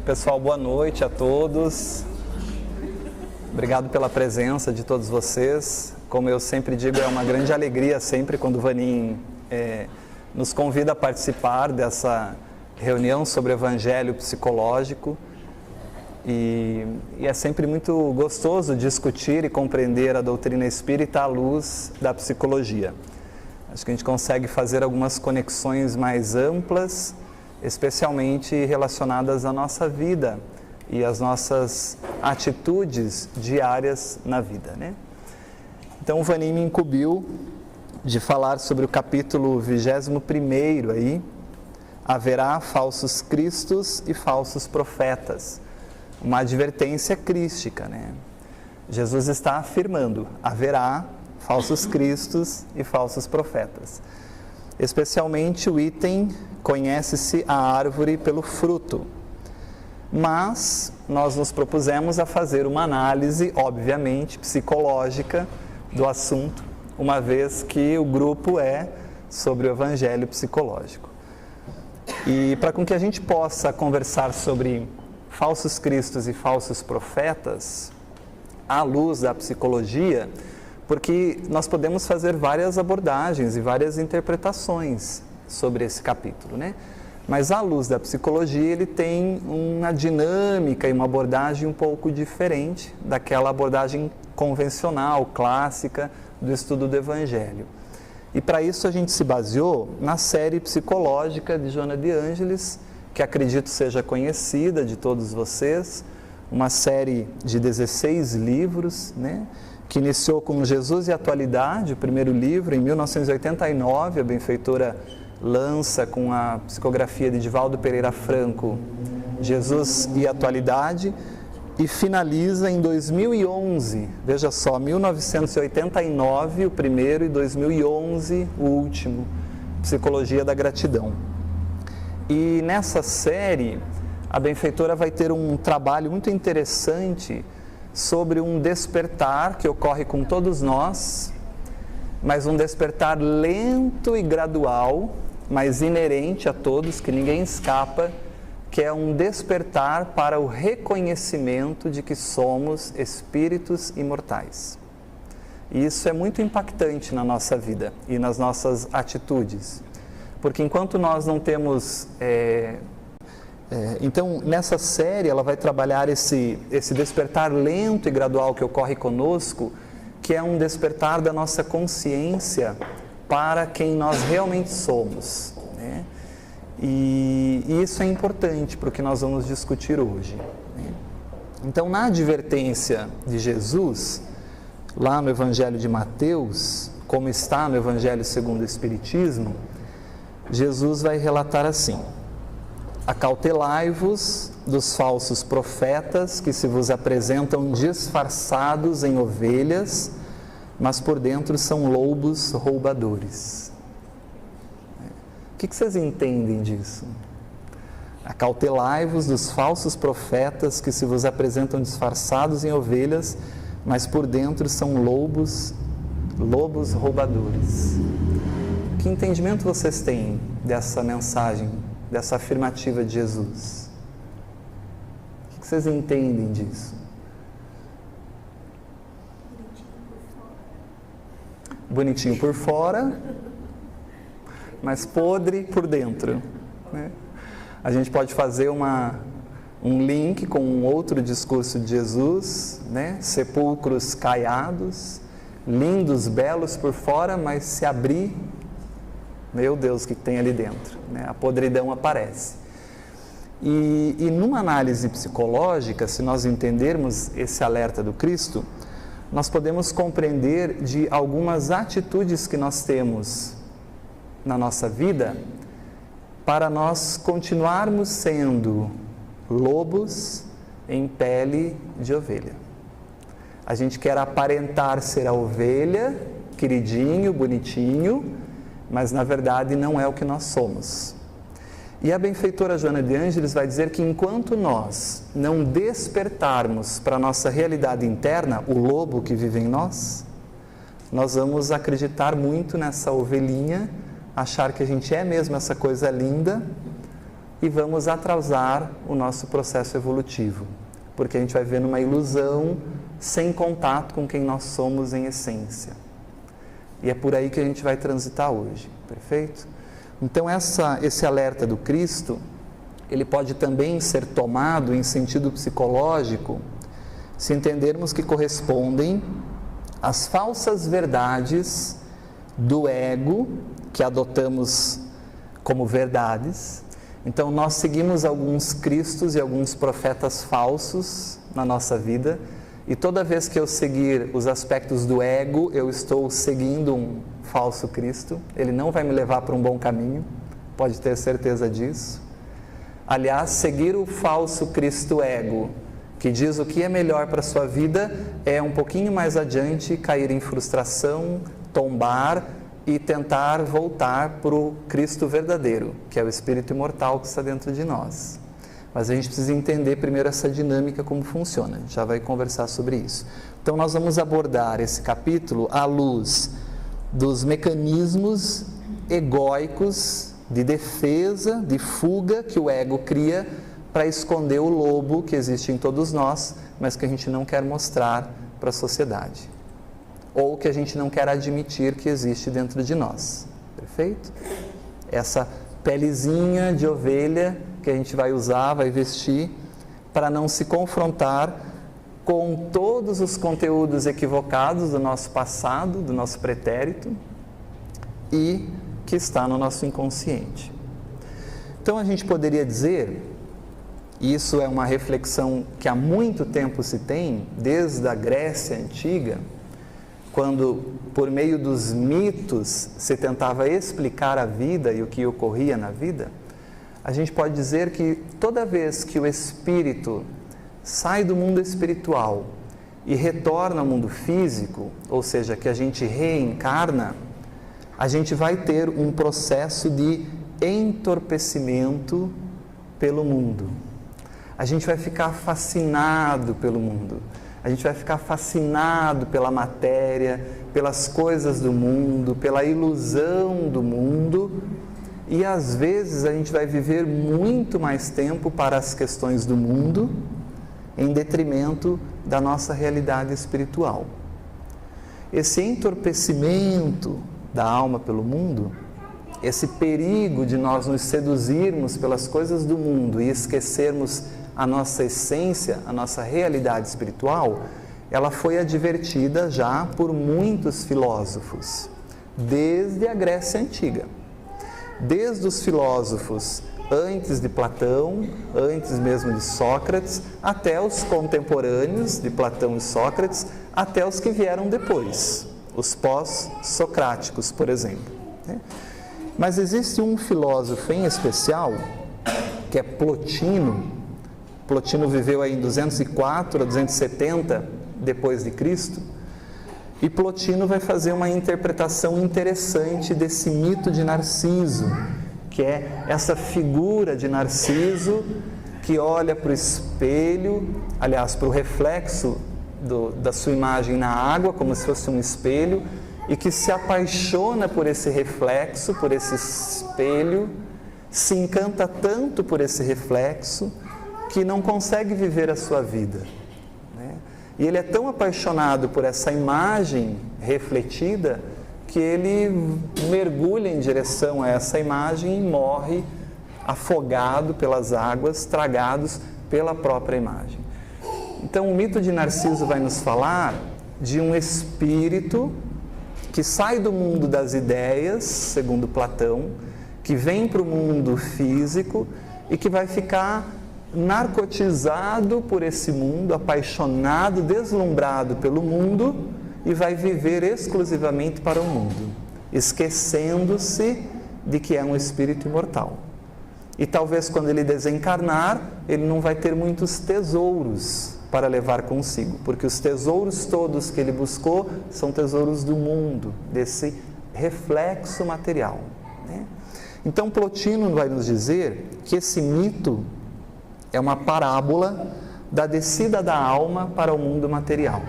Pessoal, boa noite a todos. Obrigado pela presença de todos vocês. Como eu sempre digo, é uma grande alegria sempre quando o Vanim nos convida a participar dessa reunião sobre o Evangelho psicológico. E é sempre muito gostoso discutir e compreender a doutrina espírita à luz da psicologia. Acho que a gente consegue fazer algumas conexões mais amplas, especialmente relacionadas à nossa vida e às nossas atitudes diárias na vida, né? Então o Vanim me incumbiu de falar sobre o capítulo 21º aí, haverá falsos cristos e falsos profetas. Uma advertência crística, né? Jesus está afirmando, haverá falsos cristos e falsos profetas. Especialmente o item, conhece-se a árvore pelo fruto. Mas nós nos propusemos a fazer uma análise, obviamente, psicológica do assunto, uma vez que o grupo é sobre o Evangelho psicológico. E para com que a gente possa conversar sobre falsos cristos e falsos profetas, à luz da psicologia, porque nós podemos fazer várias abordagens e várias interpretações sobre esse capítulo, né? Mas à luz da psicologia ele tem uma dinâmica e uma abordagem um pouco diferente daquela abordagem convencional, clássica do estudo do Evangelho. E para isso a gente se baseou na série psicológica de Joana de Ângeles, que acredito seja conhecida de todos vocês, uma série de 16 livros, né? Que iniciou com Jesus e a Atualidade, o primeiro livro, em 1989, a benfeitora lança com a psicografia de Divaldo Pereira Franco, Jesus e a Atualidade, e finaliza em 2011, veja só, 1989 o primeiro e 2011 o último, Psicologia da Gratidão. E nessa série, a benfeitora vai ter um trabalho muito interessante sobre um despertar que ocorre com todos nós, mas um despertar lento e gradual, mas inerente a todos, que ninguém escapa, que é um despertar para o reconhecimento de que somos espíritos imortais. E isso é muito impactante na nossa vida e nas nossas atitudes, porque enquanto nós não temos... Então, nessa série, ela vai trabalhar esse despertar lento e gradual que ocorre conosco, que é um despertar da nossa consciência para quem nós realmente somos, né? E isso é importante para o que nós vamos discutir hoje, né? Então, na advertência de Jesus, lá no Evangelho de Mateus, como está no Evangelho segundo o Espiritismo, Jesus vai relatar assim: acautelai-vos dos falsos profetas que se vos apresentam disfarçados em ovelhas, mas por dentro são lobos roubadores. O que vocês entendem disso? Acautelai-vos dos falsos profetas que se vos apresentam disfarçados em ovelhas, mas por dentro são lobos roubadores. Que entendimento vocês têm dessa mensagem, dessa afirmativa de Jesus? O que vocês entendem disso? Bonitinho por fora, mas podre por dentro, né? A gente pode fazer um link com um outro discurso de Jesus, né? Sepulcros caiados, lindos, belos por fora, mas se abrir, meu Deus, o que tem ali dentro, né? A podridão aparece. E numa análise psicológica, se nós entendermos esse alerta do Cristo, nós podemos compreender de algumas atitudes que nós temos na nossa vida para nós continuarmos sendo lobos em pele de ovelha. A gente quer aparentar ser a ovelha, queridinho, bonitinho, mas na verdade não é o que nós somos. E a benfeitora Joana de Ângeles vai dizer que enquanto nós não despertarmos para a nossa realidade interna, o lobo que vive em nós, nós vamos acreditar muito nessa ovelhinha, achar que a gente é mesmo essa coisa linda, e vamos atrasar o nosso processo evolutivo, porque a gente vai viver numa ilusão sem contato com quem nós somos em essência. E é por aí que a gente vai transitar hoje, perfeito? Então esse alerta do Cristo, ele pode também ser tomado em sentido psicológico, se entendermos que correspondem às falsas verdades do ego, que adotamos como verdades. Então nós seguimos alguns cristos e alguns profetas falsos na nossa vida, e toda vez que eu seguir os aspectos do ego, eu estou seguindo um falso Cristo, ele não vai me levar para um bom caminho, pode ter certeza disso. Aliás, seguir o falso Cristo ego, que diz o que é melhor para a sua vida, é um pouquinho mais adiante cair em frustração, tombar e tentar voltar para o Cristo verdadeiro, que é o Espírito imortal que está dentro de nós. Mas a gente precisa entender primeiro essa dinâmica, como funciona, a gente já vai conversar sobre isso. Então nós vamos abordar esse capítulo à luz dos mecanismos egóicos de defesa, de fuga que o ego cria para esconder o lobo que existe em todos nós, mas que a gente não quer mostrar para a sociedade, ou que a gente não quer admitir que existe dentro de nós, perfeito? Essa pelezinha de ovelha que a gente vai usar, vai vestir, para não se confrontar com todos os conteúdos equivocados do nosso passado, do nosso pretérito, e que está no nosso inconsciente. Então a gente poderia dizer, e isso é uma reflexão que há muito tempo se tem, desde a Grécia Antiga, quando por meio dos mitos se tentava explicar a vida e o que ocorria na vida, a gente pode dizer que toda vez que o espírito sai do mundo espiritual e retorna ao mundo físico, ou seja, que a gente reencarna, a gente vai ter um processo de entorpecimento pelo mundo. A gente vai ficar fascinado pelo mundo. A gente vai ficar fascinado pela matéria, pelas coisas do mundo, pela ilusão do mundo, e às vezes a gente vai viver muito mais tempo para as questões do mundo, em detrimento da nossa realidade espiritual. Esse entorpecimento da alma pelo mundo, esse perigo de nós nos seduzirmos pelas coisas do mundo e esquecermos a nossa essência, a nossa realidade espiritual, ela foi advertida já por muitos filósofos, desde a Grécia Antiga. Desde os filósofos antes de Platão, antes mesmo de Sócrates, até os contemporâneos de Platão e Sócrates, até os que vieram depois, os pós-socráticos, por exemplo. Mas existe um filósofo em especial, que é Plotino. Plotino viveu aí em 204 a 270 depois de Cristo, e Plotino vai fazer uma interpretação interessante desse mito de Narciso, que é essa figura de Narciso que olha para o espelho, aliás, para o reflexo da sua imagem na água, como se fosse um espelho, e que se apaixona por esse reflexo, por esse espelho, se encanta tanto por esse reflexo, que não consegue viver a sua vida, né? E ele é tão apaixonado por essa imagem refletida, que ele mergulha em direção a essa imagem e morre afogado pelas águas, tragados pela própria imagem. Então o mito de Narciso vai nos falar de um espírito que sai do mundo das ideias, segundo Platão, que vem para o mundo físico e que vai ficar narcotizado por esse mundo, apaixonado, deslumbrado pelo mundo, e vai viver exclusivamente para o mundo, esquecendo-se de que é um espírito imortal. E talvez quando ele desencarnar, ele não vai ter muitos tesouros para levar consigo, porque os tesouros todos que ele buscou são tesouros do mundo, desse reflexo material, né? Então Plotino vai nos dizer que esse mito é uma parábola da descida da alma para o mundo material.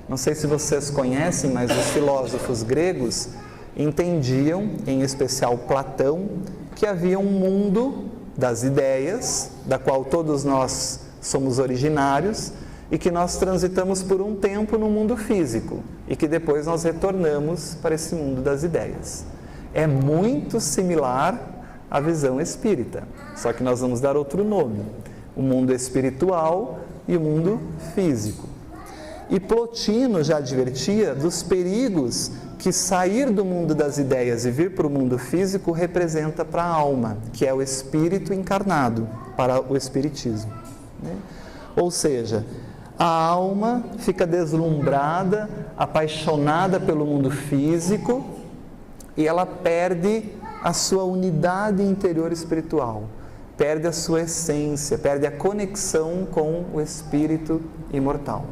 Não sei se vocês conhecem, mas os filósofos gregos entendiam, em especial Platão, que havia um mundo das ideias, da qual todos nós somos originários, e que nós transitamos por um tempo no mundo físico, e que depois nós retornamos para esse mundo das ideias. É muito similar à visão espírita, só que nós vamos dar outro nome: o mundo espiritual e o mundo físico. E Plotino já advertia dos perigos que sair do mundo das ideias e vir para o mundo físico representa para a alma, que é o espírito encarnado, para o espiritismo, né? Ou seja, a alma fica deslumbrada, apaixonada pelo mundo físico, e ela perde a sua unidade interior espiritual, perde a sua essência, perde a conexão com o espírito imortal.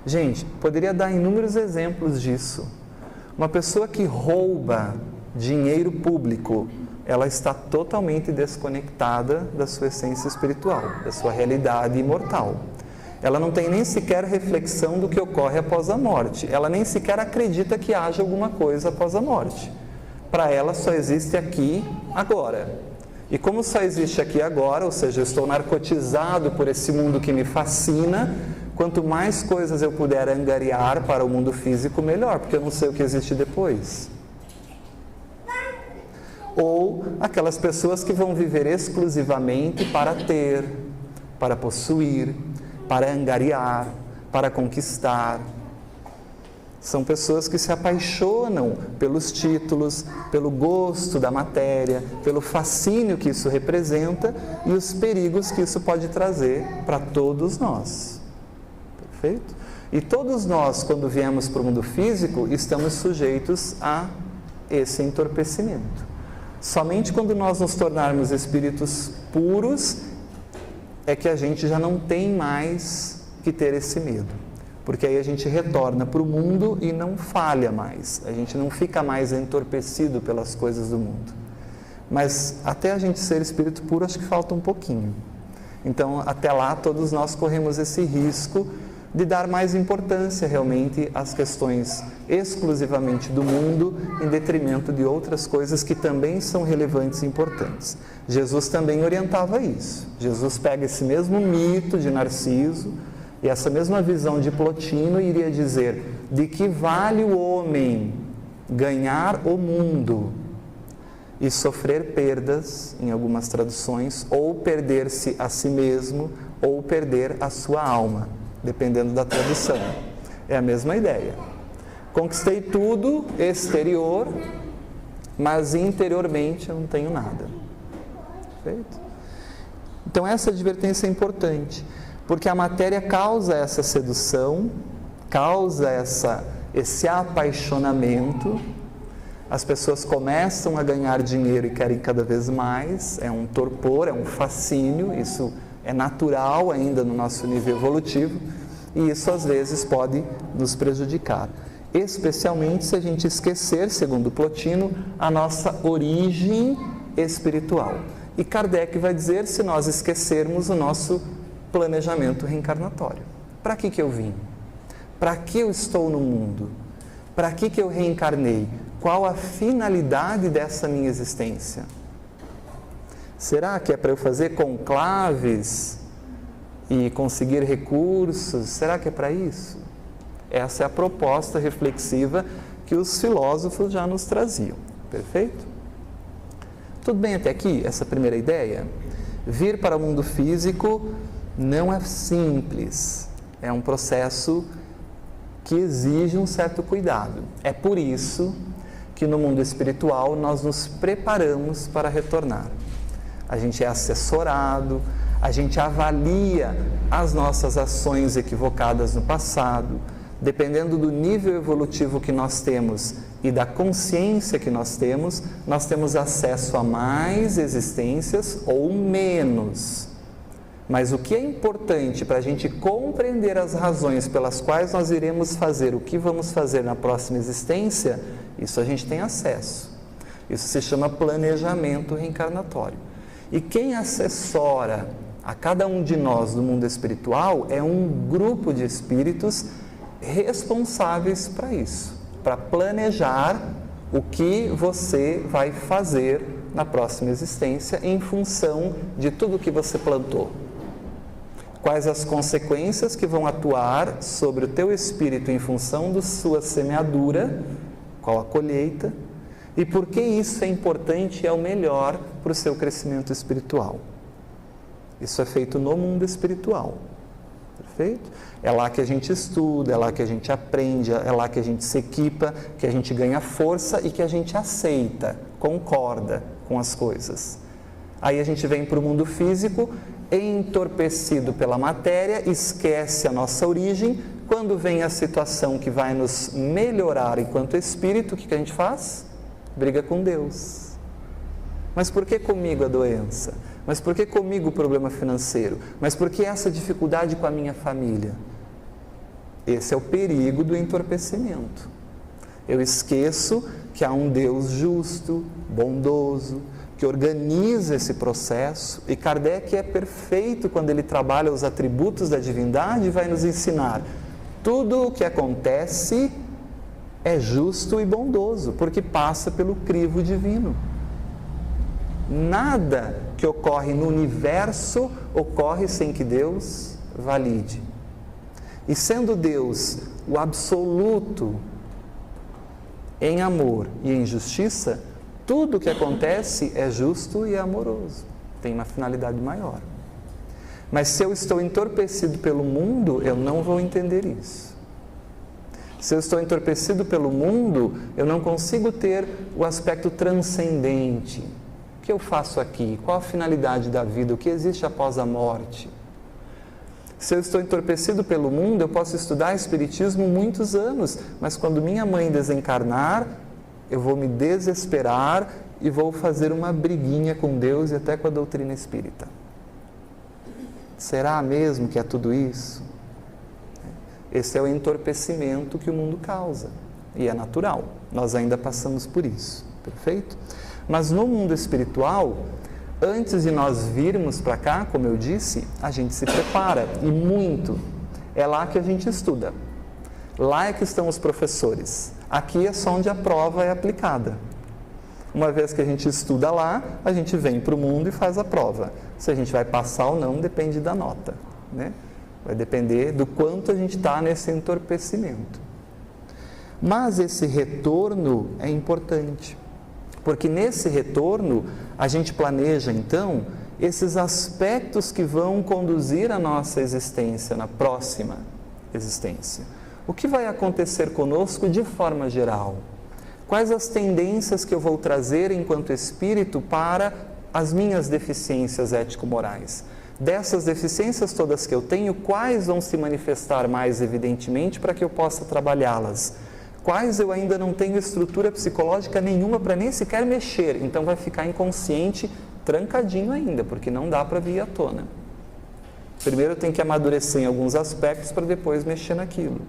Gente, poderia dar inúmeros exemplos disso. Uma pessoa que rouba dinheiro público, ela está totalmente desconectada da sua essência espiritual, da sua realidade imortal. Ela não tem nem sequer reflexão do que ocorre após a morte. Ela nem sequer acredita que haja alguma coisa após a morte. Para ela só existe aqui, agora. E como só existe aqui agora, ou seja, eu estou narcotizado por esse mundo que me fascina, quanto mais coisas eu puder angariar para o mundo físico, melhor, porque eu não sei o que existe depois. Ou aquelas pessoas que vão viver exclusivamente para ter, para possuir, para angariar, para conquistar. São pessoas que se apaixonam pelos títulos, pelo gosto da matéria, pelo fascínio que isso representa e os perigos que isso pode trazer para todos nós. Perfeito? E todos nós, quando viemos para o mundo físico, estamos sujeitos a esse entorpecimento. Somente quando nós nos tornarmos espíritos puros é que a gente já não tem mais que ter esse medo, porque aí a gente retorna para o mundo e não falha mais, a gente não fica mais entorpecido pelas coisas do mundo. Mas até a gente ser espírito puro, acho que falta um pouquinho. Então, até lá, todos nós corremos esse risco de dar mais importância realmente às questões exclusivamente do mundo, em detrimento de outras coisas que também são relevantes e importantes. Jesus também orientava isso. Jesus pega esse mesmo mito de Narciso e essa mesma visão de Plotino e iria dizer: de que vale o homem ganhar o mundo e sofrer perdas, em algumas traduções, ou perder-se a si mesmo, ou perder a sua alma, dependendo da tradução. É a mesma ideia. Conquistei tudo exterior, mas interiormente eu não tenho nada. Perfeito? Então essa advertência é importante, porque a matéria causa essa sedução, causa esse apaixonamento. As pessoas começam a ganhar dinheiro e querem cada vez mais, é um torpor, é um fascínio, isso é natural ainda no nosso nível evolutivo, e isso às vezes pode nos prejudicar, especialmente se a gente esquecer, segundo Plotino, a nossa origem espiritual. E Kardec vai dizer, se nós esquecermos o nosso planejamento reencarnatório. Para que eu vim? Para que eu estou no mundo? Para que eu reencarnei? Qual a finalidade dessa minha existência? Será que é para eu fazer conclaves e conseguir recursos? Será que é para isso? Essa é a proposta reflexiva que os filósofos já nos traziam. Perfeito? Tudo bem até aqui, essa primeira ideia? Vir para o mundo físico não é simples. É um processo que exige um certo cuidado. É por isso que no mundo espiritual nós nos preparamos para retornar. A gente é assessorado, a gente avalia as nossas ações equivocadas no passado, dependendo do nível evolutivo que nós temos e da consciência que nós temos acesso a mais existências ou menos. Mas o que é importante para a gente compreender as razões pelas quais nós iremos fazer o que vamos fazer na próxima existência, isso a gente tem acesso. Isso se chama planejamento reencarnatório. E quem assessora a cada um de nós do mundo espiritual é um grupo de espíritos responsáveis para isso, para planejar o que você vai fazer na próxima existência em função de tudo que você plantou. Quais as consequências que vão atuar sobre o teu espírito em função da sua semeadura, qual a colheita, e por que isso é importante e é o melhor para o seu crescimento espiritual. Isso é feito no mundo espiritual, perfeito? É lá que a gente estuda, é lá que a gente aprende, é lá que a gente se equipa, que a gente ganha força e que a gente aceita, concorda com as coisas. Aí a gente vem para o mundo físico, entorpecido pela matéria, esquece a nossa origem. Quando vem a situação que vai nos melhorar enquanto espírito, o que a gente faz? Briga com Deus. Mas por que comigo a doença? Mas por que comigo o problema financeiro? Mas por que essa dificuldade com a minha família? Esse é o perigo do entorpecimento. Eu esqueço que há um Deus justo, bondoso, que organiza esse processo, e Kardec é perfeito quando ele trabalha os atributos da divindade e vai nos ensinar: tudo o que acontece é justo e bondoso, porque passa pelo crivo divino. Nada que ocorre no universo ocorre sem que Deus valide. E sendo Deus o absoluto em amor e em justiça, tudo o que acontece é justo e é amoroso, tem uma finalidade maior. Mas se eu estou entorpecido pelo mundo, eu não vou entender isso. Se eu estou entorpecido pelo mundo, eu não consigo ter o aspecto transcendente. O que eu faço aqui? Qual a finalidade da vida? O que existe após a morte? Se eu estou entorpecido pelo mundo, eu posso estudar Espiritismo muitos anos, mas quando minha mãe desencarnar, eu vou me desesperar e vou fazer uma briguinha com Deus e até com a doutrina espírita. Será mesmo que é tudo isso? Esse é o entorpecimento que o mundo causa, e é natural, nós ainda passamos por isso, perfeito? Mas no mundo espiritual, antes de nós virmos para cá, como eu disse, a gente se prepara, e muito. É lá que a gente estuda, lá é que estão os professores, aqui é só onde a prova é aplicada. Uma vez que a gente estuda lá, a gente vem para o mundo e faz a prova. Se a gente vai passar ou não, depende da nota, né? Vai depender do quanto a gente está nesse entorpecimento. Mas esse retorno é importante, porque nesse retorno a gente planeja então esses aspectos que vão conduzir a nossa existência na próxima existência. O que vai acontecer conosco de forma geral? Quais as tendências que eu vou trazer enquanto espírito para as minhas deficiências ético-morais? Dessas deficiências todas que eu tenho, quais vão se manifestar mais evidentemente para que eu possa trabalhá-las? Quais eu ainda não tenho estrutura psicológica nenhuma para nem sequer mexer, então vai ficar inconsciente, trancadinho ainda, porque não dá para vir à tona. Primeiro eu tenho que amadurecer em alguns aspectos para depois mexer naquilo.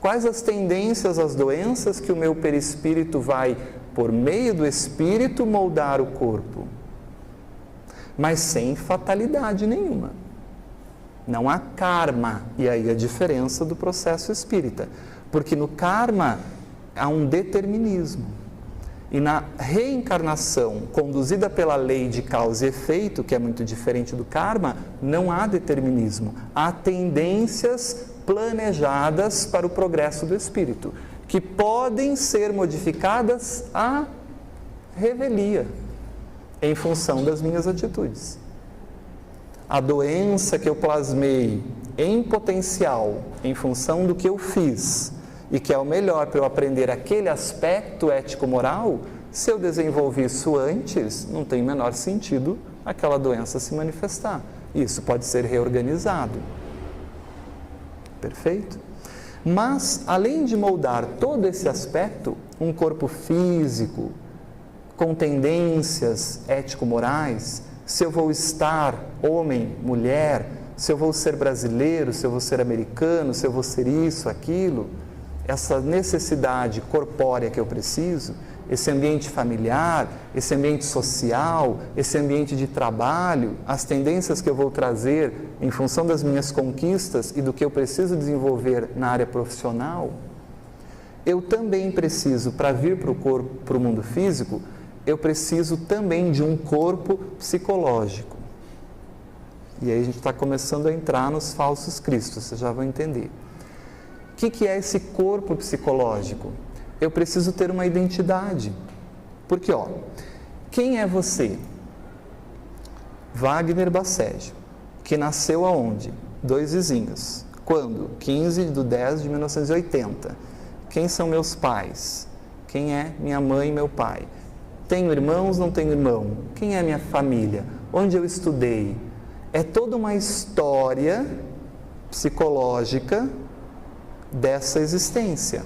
Quais as tendências, as doenças que o meu perispírito vai, por meio do espírito, moldar o corpo? Mas sem fatalidade nenhuma. Não há karma, e aí a diferença do processo espírita. Porque no karma há um determinismo. E na reencarnação, conduzida pela lei de causa e efeito, que é muito diferente do karma, não há determinismo. Há tendências planejadas para o progresso do espírito, que podem ser modificadas à revelia, em função das minhas atitudes. A doença que eu plasmei em potencial, em função do que eu fiz, e que é o melhor para eu aprender aquele aspecto ético-moral, se eu desenvolvi isso antes, não tem o menor sentido aquela doença se manifestar. Isso pode ser reorganizado. Perfeito? Mas, além de moldar todo esse aspecto, um corpo físico, com tendências ético-morais, se eu vou estar homem, mulher, se eu vou ser brasileiro, se eu vou ser americano, se eu vou ser isso, aquilo, essa necessidade corpórea que eu preciso, esse ambiente familiar, esse ambiente social, esse ambiente de trabalho, as tendências que eu vou trazer em função das minhas conquistas e do que eu preciso desenvolver na área profissional, eu também preciso, para vir para o corpo, para o mundo físico, eu preciso também de um corpo psicológico. E aí a gente está começando a entrar nos falsos cristos, vocês já vão entender. O que é esse corpo psicológico? Eu preciso ter uma identidade. Porque, quem é você? Wagner Bassege, que nasceu aonde? Dois vizinhos. Quando? 15/10/1980. Quem são meus pais? Quem é minha mãe e meu pai? Tenho irmãos, não tenho irmão? Quem é minha família? Onde eu estudei? É toda uma história psicológica dessa existência.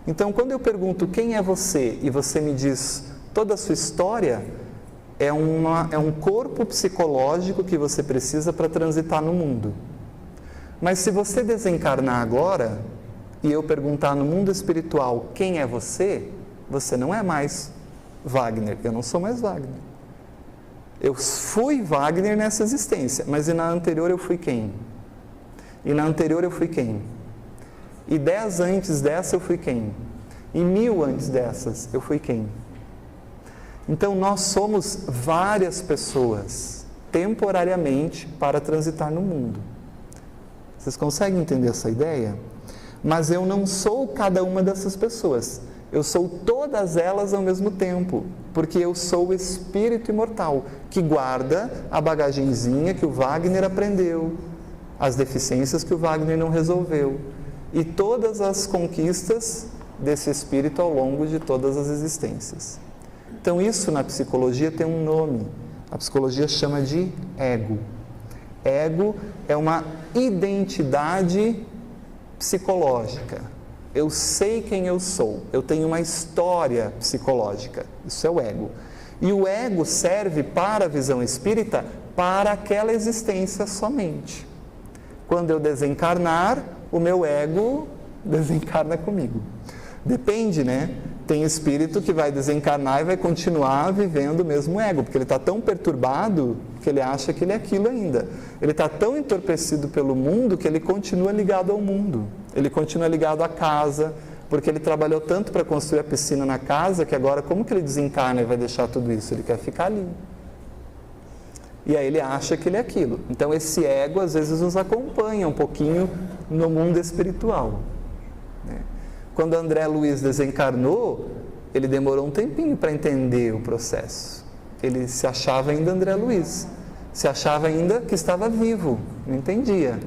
Então, quando eu pergunto quem é você e você me diz toda a sua história, é um corpo psicológico que você precisa para transitar no mundo. Mas se você desencarnar agora e eu perguntar no mundo espiritual quem é você, você não é mais Wagner, eu não sou mais Wagner. Eu fui Wagner nessa existência, mas e na anterior eu fui quem? E na anterior eu fui quem? E 10 antes dessa eu fui quem? E 1000 antes dessas eu fui quem? Então nós somos várias pessoas, temporariamente, para transitar no mundo. Vocês conseguem entender essa ideia? Mas eu não sou cada uma dessas pessoas. Eu sou todas elas ao mesmo tempo, porque eu sou o espírito imortal, que guarda a bagagenzinha que o Wagner aprendeu, as deficiências que o Wagner não resolveu, e todas as conquistas desse espírito ao longo de todas as existências. Então isso na psicologia tem um nome, a psicologia chama de ego. Ego é uma identidade psicológica. Eu sei quem eu sou, eu tenho uma história psicológica, isso é o ego. E o ego serve para a visão espírita para aquela existência somente. Quando eu desencarnar, o meu ego desencarna comigo. Depende, né? Tem espírito que vai desencarnar e vai continuar vivendo o mesmo ego, porque ele está tão perturbado que ele acha que ele é aquilo ainda. Ele está tão entorpecido pelo mundo que ele continua ligado ao mundo. Ele continua ligado à casa, porque ele trabalhou tanto para construir a piscina na casa que agora como que ele desencarna e vai deixar tudo isso? Ele quer ficar ali. E aí ele acha que ele é aquilo. Então esse ego às vezes nos acompanha um pouquinho no mundo espiritual, né? Quando André Luiz desencarnou, ele demorou um tempinho para entender o processo. Ele se achava ainda André Luiz, se achava ainda que estava vivo, não entendia.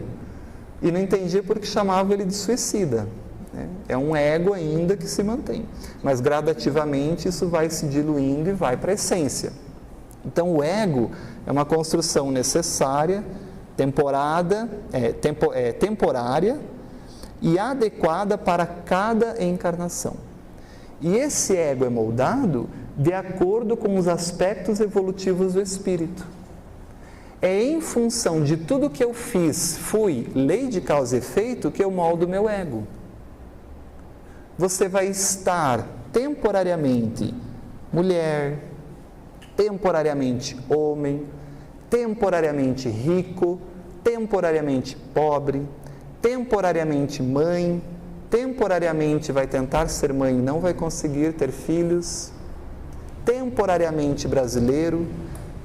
E não entendia porque chamava ele de suicida, né? É um ego ainda que se mantém, mas gradativamente isso vai se diluindo e vai para a essência. Então o ego é uma construção necessária, temporária e adequada para cada encarnação. E esse ego é moldado de acordo com os aspectos evolutivos do espírito. É em função de tudo que eu fiz, fui, lei de causa e efeito, que eu moldo o meu ego. Você vai estar temporariamente mulher, temporariamente homem, temporariamente rico, temporariamente pobre, temporariamente mãe, temporariamente vai tentar ser mãe e não vai conseguir ter filhos, temporariamente brasileiro,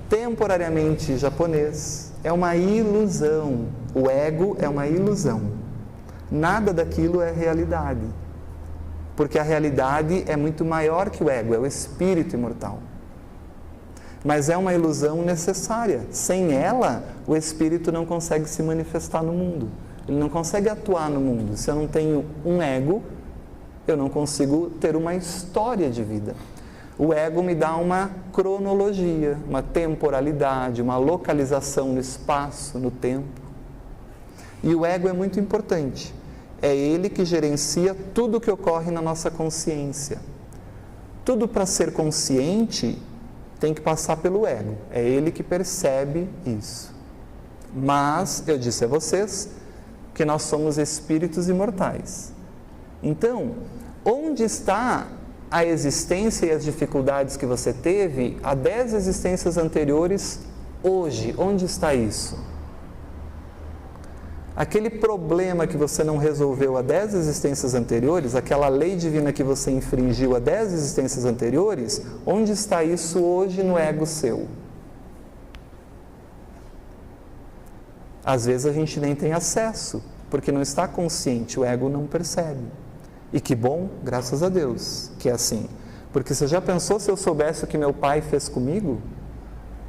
temporariamente japonês. É uma ilusão. O ego é uma ilusão. Nada daquilo é realidade. Porque a realidade é muito maior que o ego, é o espírito imortal. Mas é uma ilusão necessária. Sem ela, o espírito não consegue se manifestar no mundo. Ele não consegue atuar no mundo. Se eu não tenho um ego, eu não consigo ter uma história de vida. O ego me dá uma cronologia, uma temporalidade, uma localização no espaço, no tempo. E o ego é muito importante. É ele que gerencia tudo o que ocorre na nossa consciência. Tudo para ser consciente tem que passar pelo ego. É ele que percebe isso. Mas, eu disse a vocês, que nós somos espíritos imortais. Então, onde está a existência e as dificuldades que você teve há 10 existências anteriores, hoje? Onde está isso? Aquele problema que você não resolveu há 10 existências anteriores, aquela lei divina que você infringiu há 10 existências anteriores, onde está isso hoje no ego seu? Às vezes a gente nem tem acesso, porque não está consciente, o ego não percebe. E que bom, graças a Deus, que é assim. Porque você já pensou se eu soubesse o que meu pai fez comigo?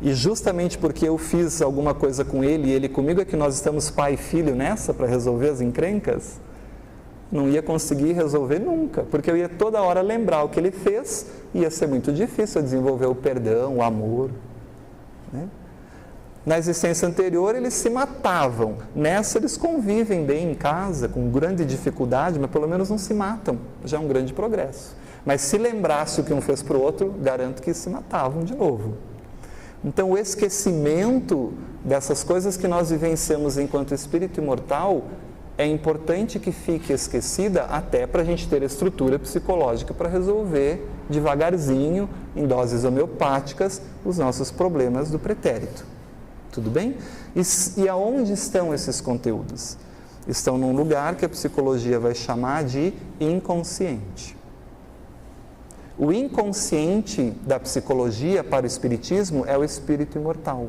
E justamente porque eu fiz alguma coisa com ele e ele comigo é que nós estamos pai e filho nessa para resolver as encrencas? Não ia conseguir resolver nunca, porque eu ia toda hora lembrar o que ele fez e ia ser muito difícil eu desenvolver o perdão, o amor, né? Na existência anterior eles se matavam, nessa eles convivem bem em casa, com grande dificuldade, mas pelo menos não se matam, já é um grande progresso. Mas se lembrasse o que um fez para o outro, garanto que se matavam de novo. Então o esquecimento dessas coisas que nós vivenciamos enquanto espírito imortal é importante que fique esquecida até para a gente ter estrutura psicológica para resolver devagarzinho, em doses homeopáticas, os nossos problemas do pretérito. Tudo bem? E aonde estão esses conteúdos? Estão num lugar que a psicologia vai chamar de inconsciente. O inconsciente da psicologia para o espiritismo é o espírito imortal.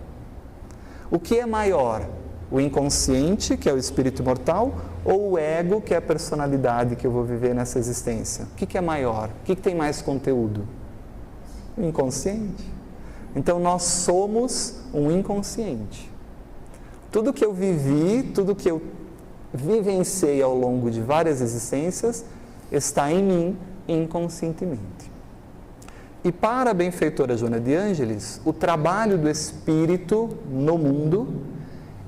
O que é maior? O inconsciente, que é o espírito imortal, ou o ego, que é a personalidade que eu vou viver nessa existência? O que é maior? O que tem mais conteúdo? O inconsciente. Então nós somos um inconsciente. Tudo que eu vivi, tudo que eu vivenciei ao longo de várias existências está em mim inconscientemente. E para a benfeitora Joana de Ângeles, o trabalho do espírito no mundo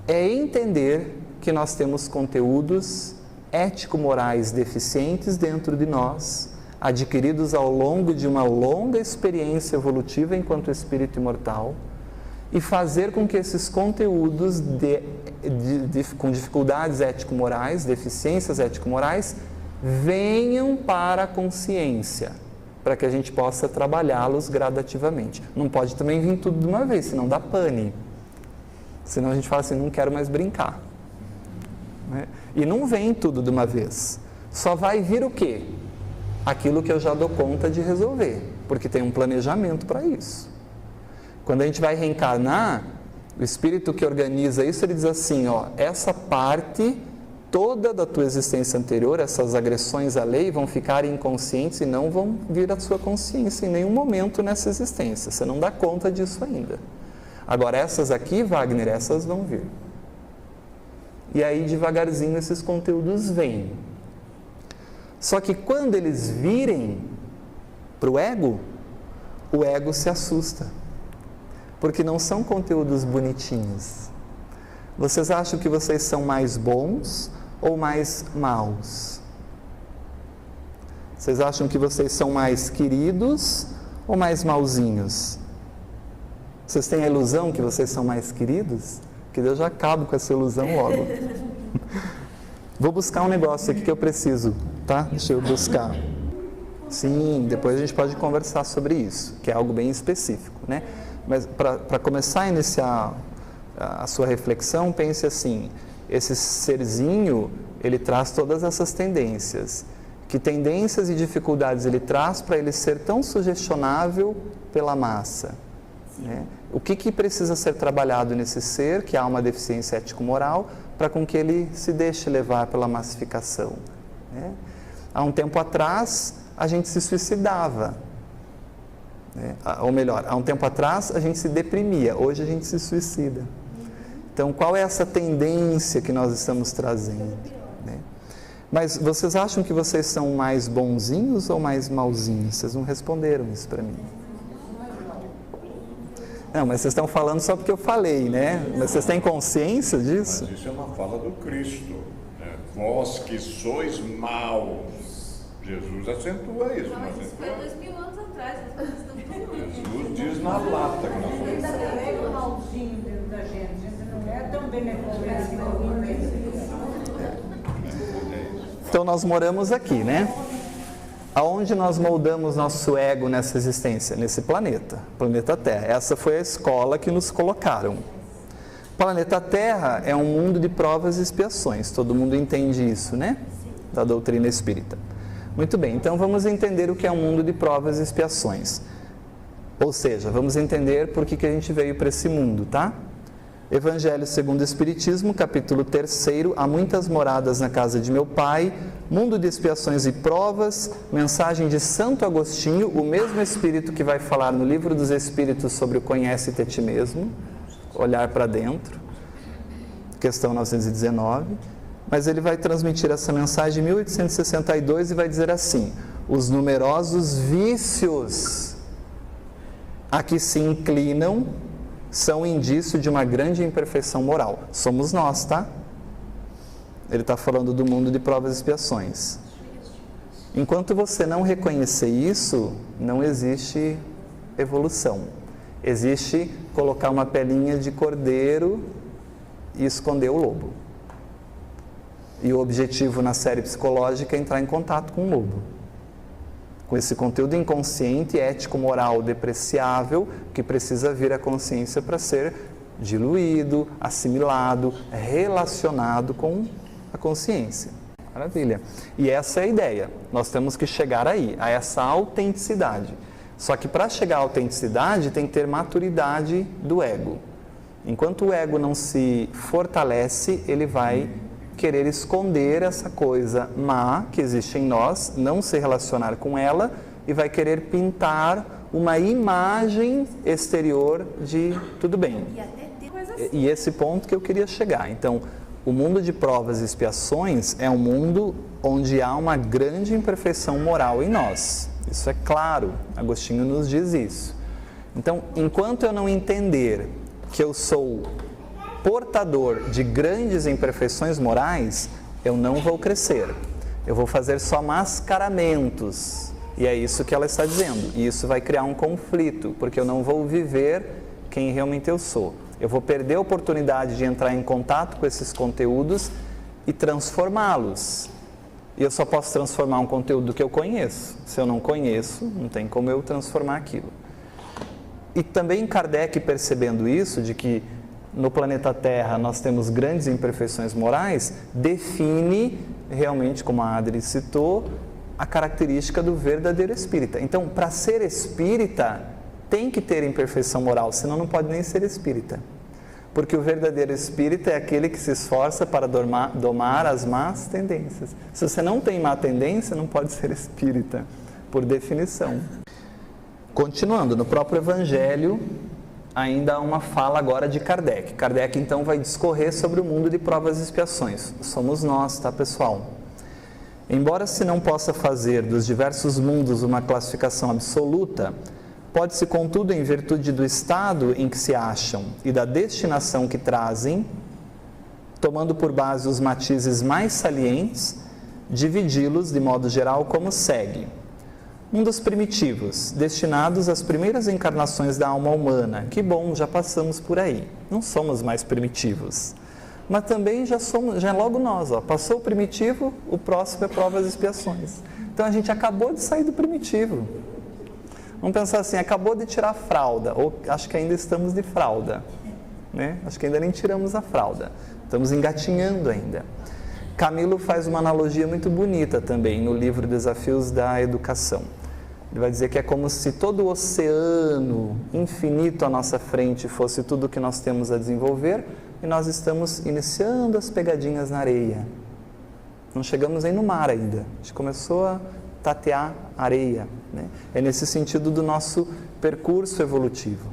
é entender que nós temos conteúdos ético-morais deficientes dentro de nós, adquiridos ao longo de uma longa experiência evolutiva enquanto espírito imortal, e fazer com que esses conteúdos com dificuldades ético-morais, deficiências ético-morais, venham para a consciência, para que a gente possa trabalhá-los gradativamente. Não pode também vir tudo de uma vez, senão dá pane. Senão a gente fala assim, não quero mais brincar. Né? E não vem tudo de uma vez. Só vai vir o quê? Aquilo que eu já dou conta de resolver, porque tem um planejamento para isso. Quando a gente vai reencarnar, o espírito que organiza isso, ele diz assim, ó, essa parte toda da tua existência anterior, essas agressões à lei vão ficar inconscientes e não vão vir à sua consciência em nenhum momento nessa existência. Você não dá conta disso ainda. Agora essas aqui, Wagner, essas vão vir. E aí devagarzinho esses conteúdos vêm. Só que quando eles virem para o ego se assusta. Porque não são conteúdos bonitinhos. Vocês acham que vocês são mais bons ou mais maus? Vocês acham que vocês são mais queridos ou mais mauzinhos? Vocês têm a ilusão que vocês são mais queridos? Que Deus já acaba com essa ilusão logo. Vou buscar um negócio aqui que eu preciso, tá? Deixa eu buscar. Sim, depois a gente pode conversar sobre isso, que é algo bem específico, né? Mas para começar a iniciar a sua reflexão, pense assim, esse serzinho, ele traz todas essas tendências. Que tendências e dificuldades ele traz para ele ser tão sugestionável pela massa? Né? O que precisa ser trabalhado nesse ser, que há uma deficiência ético-moral, para com que ele se deixe levar pela massificação? Né? Há um tempo atrás, a gente se suicidava. Né? Ou melhor, há um tempo atrás, a gente se deprimia, hoje a gente se suicida. Então, qual é essa tendência que nós estamos trazendo? Né? Mas vocês acham que vocês são mais bonzinhos ou mais mauzinhos? Vocês não responderam isso para mim. Não, mas vocês estão falando só porque eu falei, né? Mas vocês têm consciência disso? Mas isso é uma fala do Cristo. Né? Vós que sois maus. Jesus acentua isso. Mas isso foi 2000 anos atrás. Jesus diz na lata que nós somos. É um malzinho dentro da gente. A gente não é tão benevolente como Então nós moramos aqui, né? Aonde nós moldamos nosso ego nessa existência? Nesse planeta Terra. Essa foi a escola que nos colocaram. planeta Terra é um mundo de provas e expiações. Todo mundo entende isso, né? Da doutrina espírita. Muito bem, então vamos entender o que é um mundo de provas e expiações. Ou seja, vamos entender por que a gente veio para esse mundo, tá? Evangelho segundo o Espiritismo, capítulo 3, há muitas moradas na casa de meu Pai, mundo de expiações e provas, mensagem de Santo Agostinho, o mesmo Espírito que vai falar no Livro dos Espíritos sobre o Conhece-te a ti mesmo, olhar para dentro, questão 919, mas ele vai transmitir essa mensagem em 1862 e vai dizer assim: os numerosos vícios a que se inclinam são indício de uma grande imperfeição moral. Somos nós, tá? Ele está falando do mundo de provas e expiações. Enquanto você não reconhecer isso, não existe evolução. Existe colocar uma pelinha de cordeiro e esconder o lobo. E o objetivo na série psicológica é entrar em contato com o lobo. Com esse conteúdo inconsciente, ético-moral depreciável, que precisa vir à consciência para ser diluído, assimilado, relacionado com a consciência. Maravilha. E essa é a ideia. Nós temos que chegar aí, a essa autenticidade. Só que para chegar à autenticidade tem que ter maturidade do ego. Enquanto o ego não se fortalece, ele vai querer esconder essa coisa má que existe em nós, não se relacionar com ela e vai querer pintar uma imagem exterior de tudo bem. E até tem coisa assim. E esse ponto que eu queria chegar. Então, o mundo de provas e expiações é um mundo onde há uma grande imperfeição moral em nós. Isso é claro, Agostinho nos diz isso. Então, enquanto eu não entender que eu sou portador de grandes imperfeições morais, eu não vou crescer. Eu vou fazer só mascaramentos. E é isso que ela está dizendo. E isso vai criar um conflito, porque eu não vou viver quem realmente eu sou. Eu vou perder a oportunidade de entrar em contato com esses conteúdos e transformá-los. E eu só posso transformar um conteúdo que eu conheço. Se eu não conheço, não tem como eu transformar aquilo. E também Kardec, percebendo isso, de que no planeta Terra nós temos grandes imperfeições morais, define realmente, como a Adri citou, a característica do verdadeiro espírita. Então, para ser espírita, tem que ter imperfeição moral, senão não pode nem ser espírita. Porque o verdadeiro espírita é aquele que se esforça para domar as más tendências. Se você não tem má tendência, não pode ser espírita, por definição. Continuando, no próprio Evangelho, ainda há uma fala agora de Kardec. Kardec, então, vai discorrer sobre o mundo de provas e expiações. Somos nós, tá, pessoal? Embora se não possa fazer dos diversos mundos uma classificação absoluta, pode-se, contudo, em virtude do estado em que se acham e da destinação que trazem, tomando por base os matizes mais salientes, dividi-los, de modo geral, como segue. Mundos primitivos, destinados às primeiras encarnações da alma humana. Que bom, já passamos por aí. Não somos mais primitivos. Mas também já é logo nós. Passou o primitivo, o próximo é provas e expiações. Então a gente acabou de sair do primitivo. Vamos pensar assim, acabou de tirar a fralda, ou acho que ainda estamos de fralda. Né? Acho que ainda nem tiramos a fralda. Estamos engatinhando ainda. Camilo faz uma analogia muito bonita também no livro Desafios da Educação. Ele vai dizer que é como se todo o oceano infinito à nossa frente fosse tudo o que nós temos a desenvolver e nós estamos iniciando as pegadinhas na areia. Não chegamos nem no mar ainda, a gente começou a tatear areia. Né? É nesse sentido do nosso percurso evolutivo.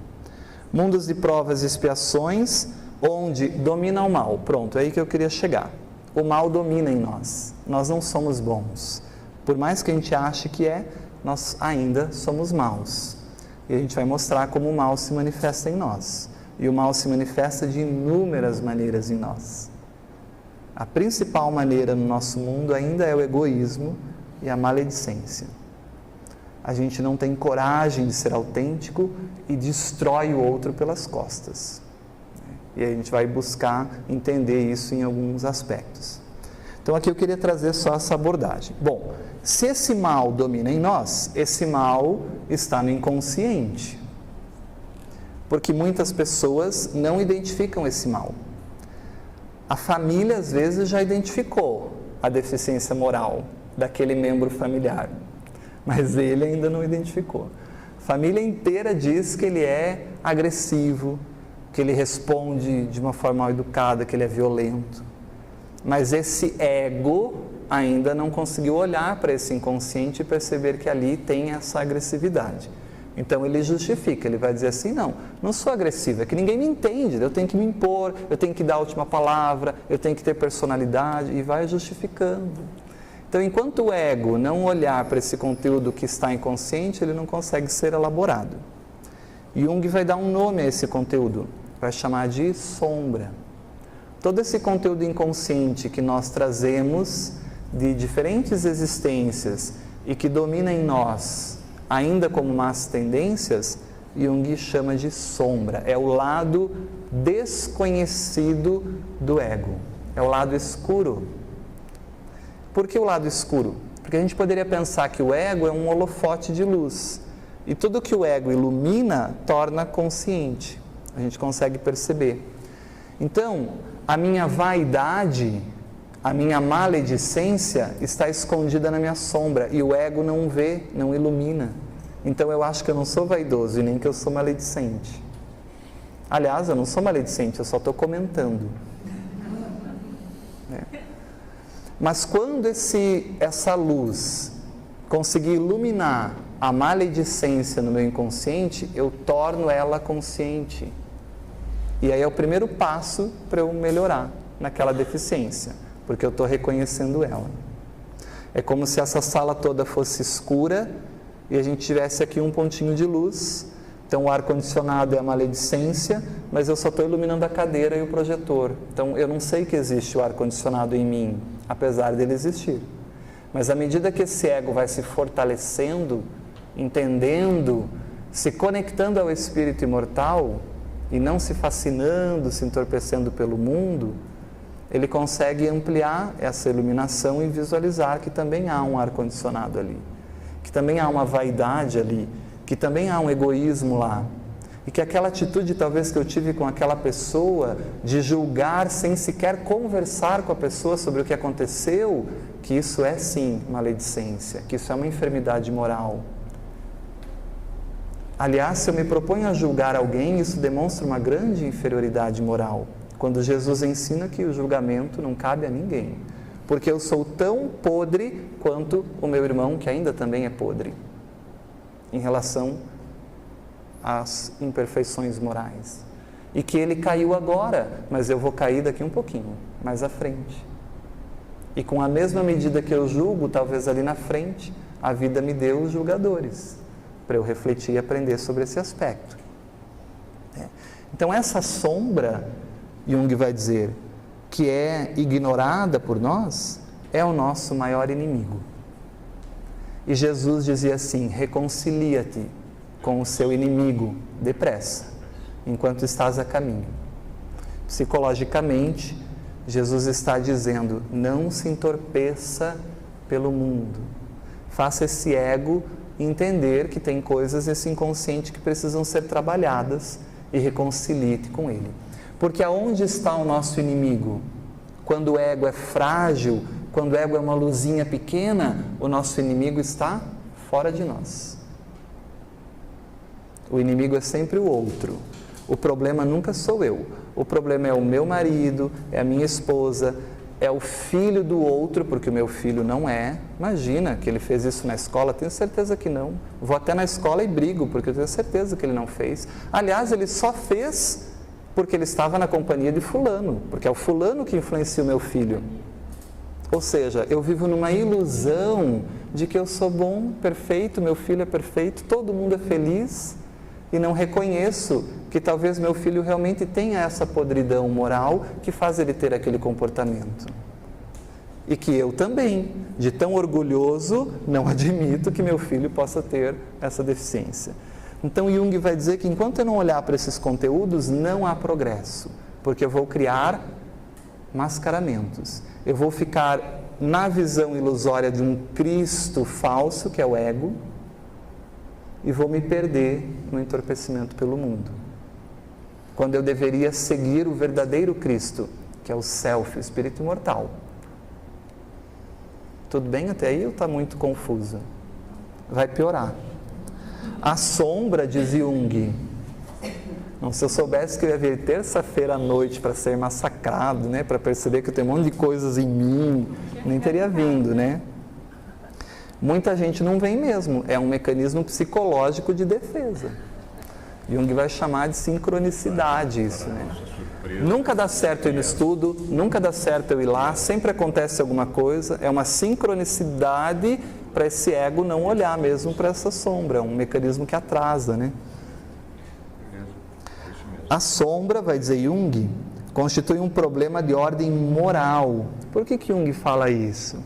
Mundos de provas e expiações, onde domina o mal. Pronto, é aí que eu queria chegar. O mal domina em nós. Nós não somos bons. Por mais que a gente ache que é, nós ainda somos maus. E a gente vai mostrar como o mal se manifesta em nós. E o mal se manifesta de inúmeras maneiras em nós. A principal maneira no nosso mundo ainda é o egoísmo e a maledicência. A gente não tem coragem de ser autêntico e destrói o outro pelas costas. E a gente vai buscar entender isso em alguns aspectos. Então aqui eu queria trazer só essa abordagem. Bom, se esse mal domina em nós, esse mal está no inconsciente. Porque muitas pessoas não identificam esse mal. A família, às vezes, já identificou a deficiência moral daquele membro familiar, mas ele ainda não identificou. A família inteira diz que ele é agressivo, que ele responde de uma forma mal educada, que ele é violento. Mas esse ego ainda não conseguiu olhar para esse inconsciente e perceber que ali tem essa agressividade. Então ele justifica, ele vai dizer assim, não sou agressivo, é que ninguém me entende, eu tenho que me impor, eu tenho que dar a última palavra, eu tenho que ter personalidade, e vai justificando. Então, enquanto o ego não olhar para esse conteúdo que está inconsciente, ele não consegue ser elaborado. Jung vai dar um nome a esse conteúdo, vai chamar de sombra. Todo esse conteúdo inconsciente que nós trazemos de diferentes existências e que domina em nós, ainda como más tendências, Jung chama de sombra. É o lado desconhecido do ego, é o lado escuro. Por que o lado escuro? Porque a gente poderia pensar que o ego é um holofote de luz, e tudo que o ego ilumina torna consciente, a gente consegue perceber. Então, a minha vaidade, a minha maledicência está escondida na minha sombra, e o ego não vê, não ilumina. Então eu acho que eu não sou vaidoso e nem que eu sou maledicente. Aliás, eu não sou maledicente, eu só estou comentando. Mas quando essa luz conseguir iluminar a maledicência no meu inconsciente, eu torno ela consciente. E aí é o primeiro passo para eu melhorar naquela deficiência, porque eu estou reconhecendo ela. É como se essa sala toda fosse escura e a gente tivesse aqui um pontinho de luz. Então o ar-condicionado é a maledicência, mas eu só estou iluminando a cadeira e o projetor. Então eu não sei que existe o ar-condicionado em mim, apesar dele existir. Mas à medida que esse ego vai se fortalecendo, entendendo, se conectando ao espírito imortal e não se fascinando, se entorpecendo pelo mundo, ele consegue ampliar essa iluminação e visualizar que também há um ar-condicionado ali, que também há uma vaidade ali, que também há um egoísmo lá, e que aquela atitude talvez que eu tive com aquela pessoa, de julgar sem sequer conversar com a pessoa sobre o que aconteceu, que isso é sim maledicência, que isso é uma enfermidade moral. Aliás, se eu me proponho a julgar alguém, isso demonstra uma grande inferioridade moral, quando Jesus ensina que o julgamento não cabe a ninguém, porque eu sou tão podre quanto o meu irmão, que ainda também é podre, em relação às imperfeições morais. E que ele caiu agora, mas eu vou cair daqui um pouquinho, mais à frente. E com a mesma medida que eu julgo, talvez ali na frente, a vida me deu os julgadores, para eu refletir e aprender sobre esse aspecto. Então essa sombra, Jung vai dizer, que é ignorada por nós, é o nosso maior inimigo. E Jesus dizia assim: reconcilia-te com o seu inimigo depressa, enquanto estás a caminho. Psicologicamente, Jesus está dizendo: não se entorpeça pelo mundo. Faça esse ego entender que tem coisas nesse inconsciente que precisam ser trabalhadas e reconcilie-te com ele. Porque aonde está o nosso inimigo? Quando o ego é frágil, quando o ego é uma luzinha pequena, o nosso inimigo está fora de nós. O inimigo é sempre o outro. O problema nunca sou eu. O problema é o meu marido, é a minha esposa, é o filho do outro, porque o meu filho não é. Imagina que ele fez isso na escola, tenho certeza que não. Vou até na escola e brigo, porque eu tenho certeza que ele não fez. Aliás, ele só fez porque ele estava na companhia de fulano, porque é o fulano que influencia o meu filho. Ou seja, eu vivo numa ilusão de que eu sou bom, perfeito, meu filho é perfeito, todo mundo é feliz, e não reconheço que talvez meu filho realmente tenha essa podridão moral que faz ele ter aquele comportamento. E que eu também, de tão orgulhoso, não admito que meu filho possa ter essa deficiência. Então Jung vai dizer que enquanto eu não olhar para esses conteúdos, não há progresso, porque eu vou criar mascaramentos. Eu vou ficar na visão ilusória de um Cristo falso, que é o ego, e vou me perder no entorpecimento pelo mundo. quando eu deveria seguir o verdadeiro Cristo, que é o Self, o Espírito imortal. Tudo bem até aí ou está muito confuso? Vai piorar. A sombra, diz Jung, não, se eu soubesse que eu ia vir terça-feira à noite para ser massacrado, né, para perceber que eu tenho um monte de coisas em mim, nem teria vindo, né? Muita gente não vem mesmo, é um mecanismo psicológico de defesa. Jung vai chamar de sincronicidade isso, né? Nunca dá certo eu ir no estudo, nunca dá certo eu ir lá, sempre acontece alguma coisa, é uma sincronicidade para esse ego não olhar mesmo para essa sombra, é um mecanismo que atrasa, né? A sombra, vai dizer Jung, constitui um problema de ordem moral. Por que Jung fala isso?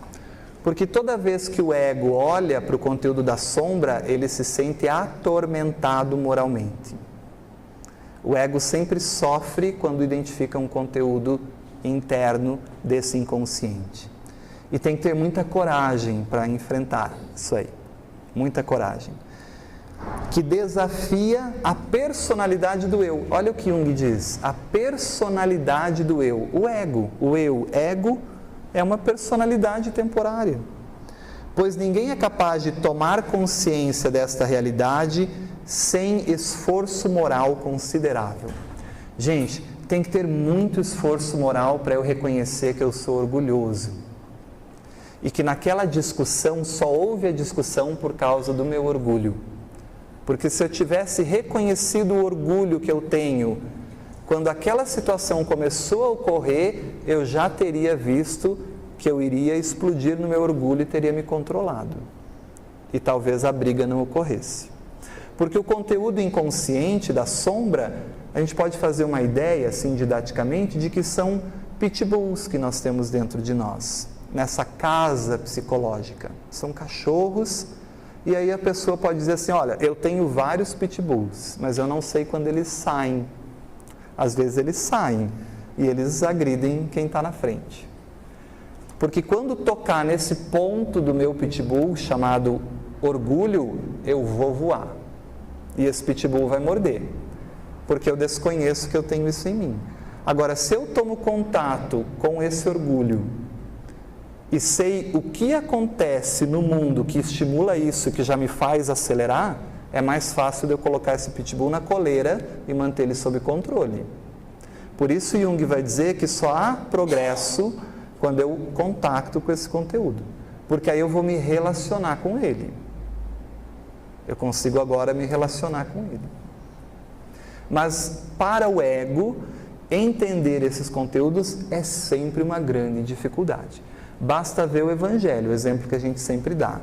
Porque toda vez que o ego olha para o conteúdo da sombra, ele se sente atormentado moralmente. O ego sempre sofre quando identifica um conteúdo interno desse inconsciente. E tem que ter muita coragem para enfrentar isso aí. Muita coragem. Que desafia a personalidade do eu. Olha o que Jung diz. A personalidade do eu. O ego. O eu. Ego é uma personalidade temporária. Pois ninguém é capaz de tomar consciência desta realidade sem esforço moral considerável. Gente, tem que ter muito esforço moral para eu reconhecer que eu sou orgulhoso. E que naquela discussão, só houve a discussão por causa do meu orgulho. Porque se eu tivesse reconhecido o orgulho que eu tenho, quando aquela situação começou a ocorrer, eu já teria visto que eu iria explodir no meu orgulho e teria me controlado. E talvez a briga não ocorresse. Porque o conteúdo inconsciente da sombra, a gente pode fazer uma ideia, assim, didaticamente, de que são pitbulls que nós temos dentro de nós, nessa casa psicológica. São cachorros, e aí a pessoa pode dizer assim, olha, eu tenho vários pitbulls, mas eu não sei quando eles saem. Às vezes eles saem e eles agridem quem está na frente. Porque quando tocar nesse ponto do meu pitbull, chamado orgulho, eu vou voar. E esse pitbull vai morder, porque eu desconheço que eu tenho isso em mim. Agora, se eu tomo contato com esse orgulho e sei o que acontece no mundo que estimula isso, que já me faz acelerar, é mais fácil de eu colocar esse pitbull na coleira e manter ele sob controle. Por isso Jung vai dizer que só há progresso quando eu contacto com esse conteúdo, porque aí eu vou me relacionar com ele. Eu consigo agora me relacionar com ele. Mas para o ego, entender esses conteúdos é sempre uma grande dificuldade. Basta ver o Evangelho, o exemplo que a gente sempre dá.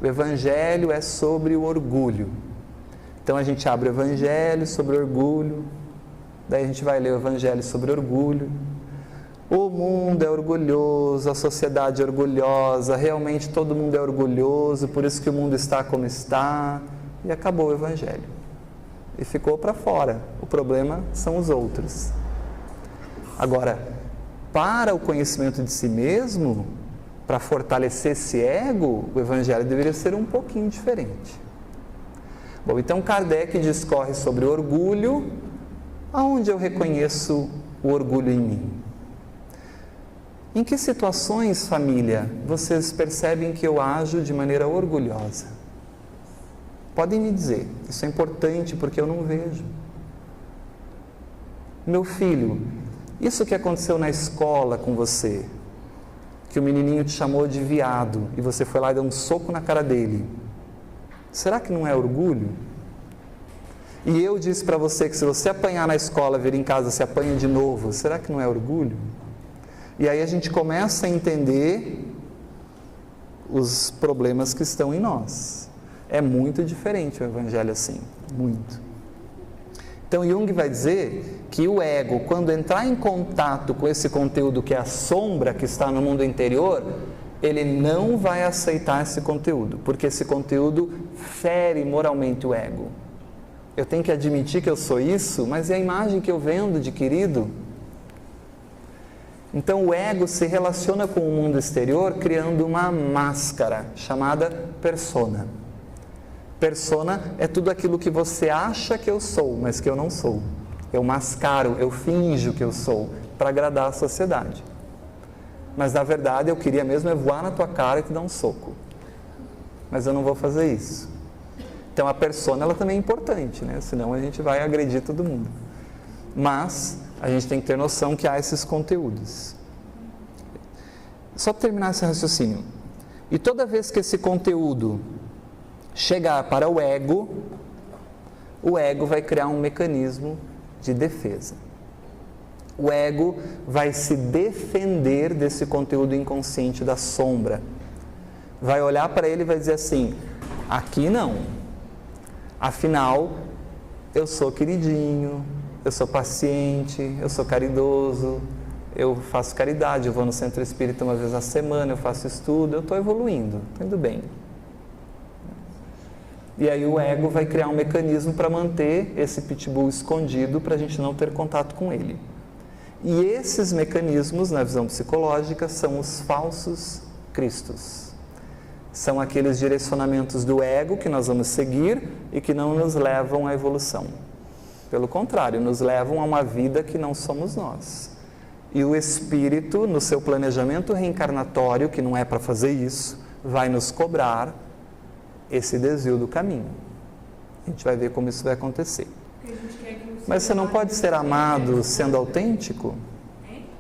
O Evangelho é sobre o orgulho. Então a gente abre o Evangelho sobre orgulho, daí a gente vai ler o Evangelho sobre orgulho. O mundo é orgulhoso, a sociedade é orgulhosa, realmente todo mundo é orgulhoso, por isso que o mundo está como está, e acabou o Evangelho. E ficou para fora. O problema são os outros. Agora, para o conhecimento de si mesmo, para fortalecer esse ego, o Evangelho deveria ser um pouquinho diferente. Bom, então Kardec discorre sobre o orgulho. Aonde eu reconheço o orgulho em mim? Em que situações, família, vocês percebem que eu ajo de maneira orgulhosa? Podem me dizer, isso é importante porque eu não vejo. Meu filho, isso que aconteceu na escola com você, que o menininho te chamou de viado e você foi lá e deu um soco na cara dele, será que não é orgulho? E eu disse para você que se você apanhar na escola, vir em casa, se apanha de novo, será que não é orgulho? E aí a gente começa a entender os problemas que estão em nós. É muito diferente o Evangelho assim, muito. Então Jung vai dizer que o ego, quando entrar em contato com esse conteúdo que é a sombra que está no mundo interior, ele não vai aceitar esse conteúdo, porque esse conteúdo fere moralmente o ego. Eu tenho que admitir que eu sou isso, mas é a imagem que eu vendo de querido. Então o ego se relaciona com o mundo exterior criando uma máscara chamada persona. Persona é tudo aquilo que você acha que eu sou, mas que eu não sou. eu mascaro, eu finjo que eu sou, para agradar a sociedade. Mas na verdade eu queria mesmo é voar na tua cara e te dar um soco. Mas eu não vou fazer isso. Então a persona ela também é importante, né? Senão a gente vai agredir todo mundo. Mas a gente tem que ter noção que há esses conteúdos. Só para terminar esse raciocínio. E toda vez que esse conteúdo chegar para o ego vai criar um mecanismo de defesa. O ego vai se defender desse conteúdo inconsciente da sombra. Vai olhar para ele e vai dizer assim, aqui não. Afinal, eu sou queridinho, eu sou paciente, eu sou caridoso, eu faço caridade, eu vou no centro espírita uma vez na semana, eu faço estudo, eu estou evoluindo, estou indo bem. E aí o ego vai criar um mecanismo para manter esse pitbull escondido para a gente não ter contato com ele. E esses mecanismos, na visão psicológica, são os falsos cristos. São aqueles direcionamentos do ego que nós vamos seguir e que não nos levam à evolução. Pelo contrário, nos levam a uma vida que não somos nós. E o espírito, no seu planejamento reencarnatório, que não é para fazer isso, vai nos cobrar esse desvio do caminho. A gente vai ver como isso vai acontecer. Mas você não pode ser amado sendo autêntico?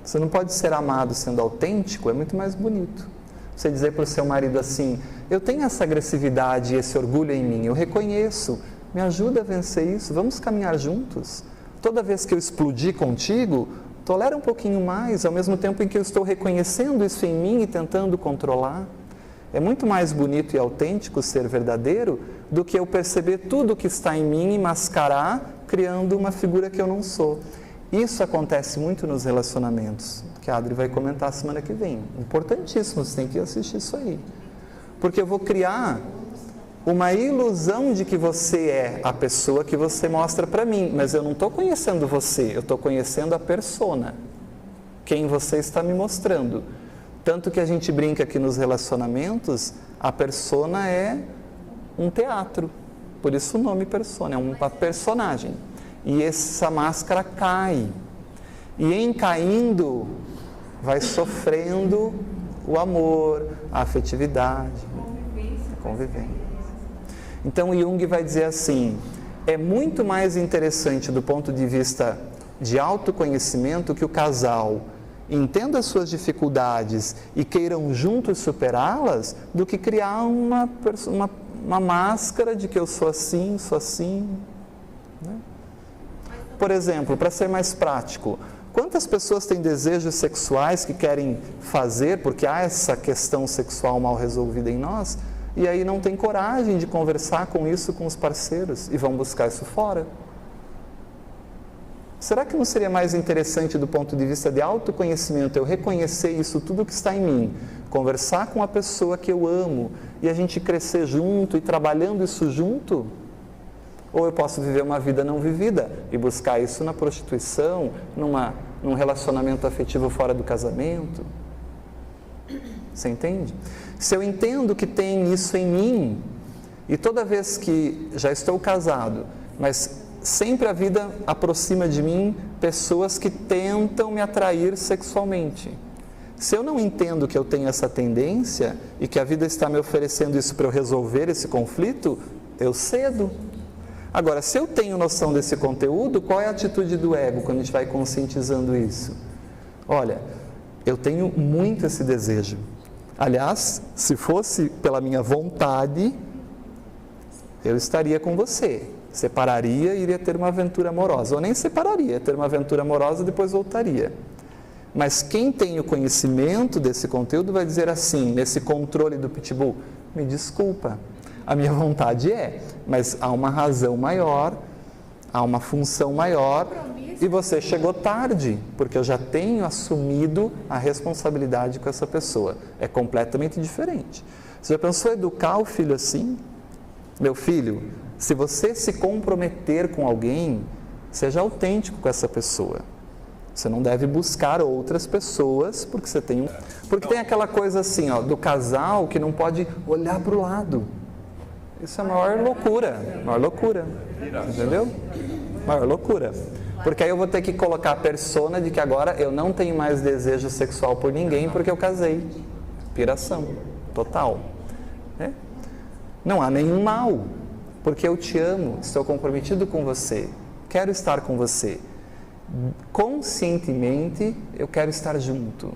Você não pode ser amado sendo autêntico? É muito mais bonito. Você dizer para o seu marido assim, eu tenho essa agressividade e esse orgulho em mim, eu reconheço, me ajuda a vencer isso, vamos caminhar juntos. Toda vez que eu explodir contigo, tolera um pouquinho mais, ao mesmo tempo em que eu estou reconhecendo isso em mim e tentando controlar. É muito mais bonito e autêntico ser verdadeiro do que eu perceber tudo que está em mim e mascarar, criando uma figura que eu não sou. Isso acontece muito nos relacionamentos, que a Adri vai comentar semana que vem. Importantíssimo, você tem que assistir isso aí. Porque eu vou criar uma ilusão de que você é a pessoa que você mostra para mim, mas eu não estou conhecendo você, eu estou conhecendo a persona, quem você está me mostrando. Tanto que a gente brinca que nos relacionamentos, a persona é um teatro, por isso o nome persona, é uma personagem. E essa máscara cai, e em caindo, vai sofrendo o amor, a afetividade, a convivência. Então Jung vai dizer assim, é muito mais interessante do ponto de vista de autoconhecimento que o casal entenda as suas dificuldades e queiram juntos superá-las, do que criar uma máscara de que eu sou assim, né? Por exemplo, para ser mais prático, quantas pessoas têm desejos sexuais que querem fazer, porque há essa questão sexual mal resolvida em nós, e aí não tem coragem de conversar com isso com os parceiros, e vão buscar isso fora? Será que não seria mais interessante do ponto de vista de autoconhecimento, eu reconhecer isso tudo que está em mim, conversar com a pessoa que eu amo, e a gente crescer junto e trabalhando isso junto? Ou eu posso viver uma vida não vivida e buscar isso na prostituição, num relacionamento afetivo fora do casamento? Você entende? Se eu entendo que tem isso em mim, e toda vez que já estou casado, mas sempre a vida aproxima de mim pessoas que tentam me atrair sexualmente. Se eu não entendo que eu tenho essa tendência e que a vida está me oferecendo isso para eu resolver esse conflito, eu cedo. Agora, se eu tenho noção desse conteúdo, qual é a atitude do ego quando a gente vai conscientizando isso? Olha, eu tenho muito esse desejo. Aliás, se fosse pela minha vontade, eu estaria com você. Separaria e iria ter uma aventura amorosa. Ou nem separaria, ia ter uma aventura amorosa e depois voltaria. Mas quem tem o conhecimento desse conteúdo vai dizer assim, nesse controle do pitbull, me desculpa, a minha vontade mas há uma razão maior, há uma função maior, e você chegou tarde, porque eu já tenho assumido a responsabilidade com essa pessoa. É completamente diferente. Você já pensou em educar o filho assim? Meu filho, se você se comprometer com alguém, seja autêntico com essa pessoa. Você não deve buscar outras pessoas, porque você tem Porque tem aquela coisa assim, do casal que não pode olhar para o lado. Isso é a maior loucura, entendeu? Maior loucura. Porque aí eu vou ter que colocar a persona de que agora eu não tenho mais desejo sexual por ninguém porque eu casei. Piração total, né? Não há nenhum mal, porque eu te amo, estou comprometido com você, quero estar com você. Conscientemente eu quero estar junto.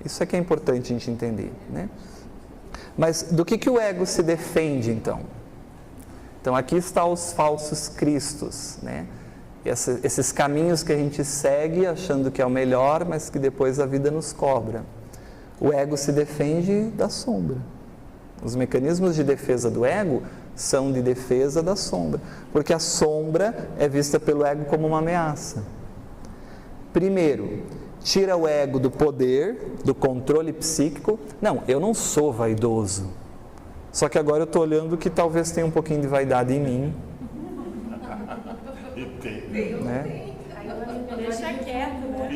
Isso é que é importante a gente entender, né? Mas do que o ego se defende então? Então aqui estão os falsos cristos, né? Esses caminhos que a gente segue achando que é o melhor, mas que depois a vida nos cobra. O ego se defende da sombra. Os mecanismos de defesa do ego são de defesa da sombra, porque a sombra é vista pelo ego como uma ameaça. Primeiro, tira o ego do poder, do controle psíquico. Não, eu não sou vaidoso. Só que agora eu estou olhando que talvez tenha um pouquinho de vaidade em mim. Né? Deixa quieto, né?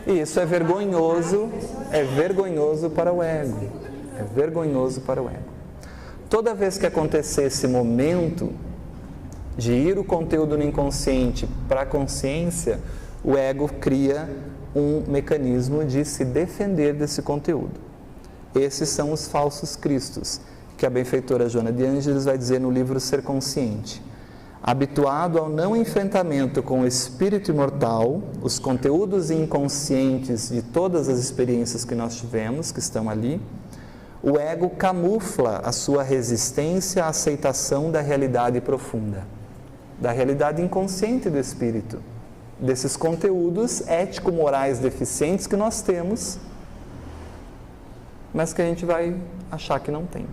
E isso é vergonhoso para o ego. É vergonhoso para o ego. Toda vez que acontecer esse momento de ir o conteúdo no inconsciente para a consciência, o ego cria um mecanismo de se defender desse conteúdo. Esses são os falsos cristos, que a benfeitora Joana de Ângeles vai dizer no livro Ser Consciente. Habituado ao não enfrentamento com o espírito imortal, os conteúdos inconscientes de todas as experiências que nós tivemos, que estão ali, o ego camufla a sua resistência à aceitação da realidade profunda, da realidade inconsciente do espírito, desses conteúdos ético-morais deficientes que nós temos, mas que a gente vai achar que não tem.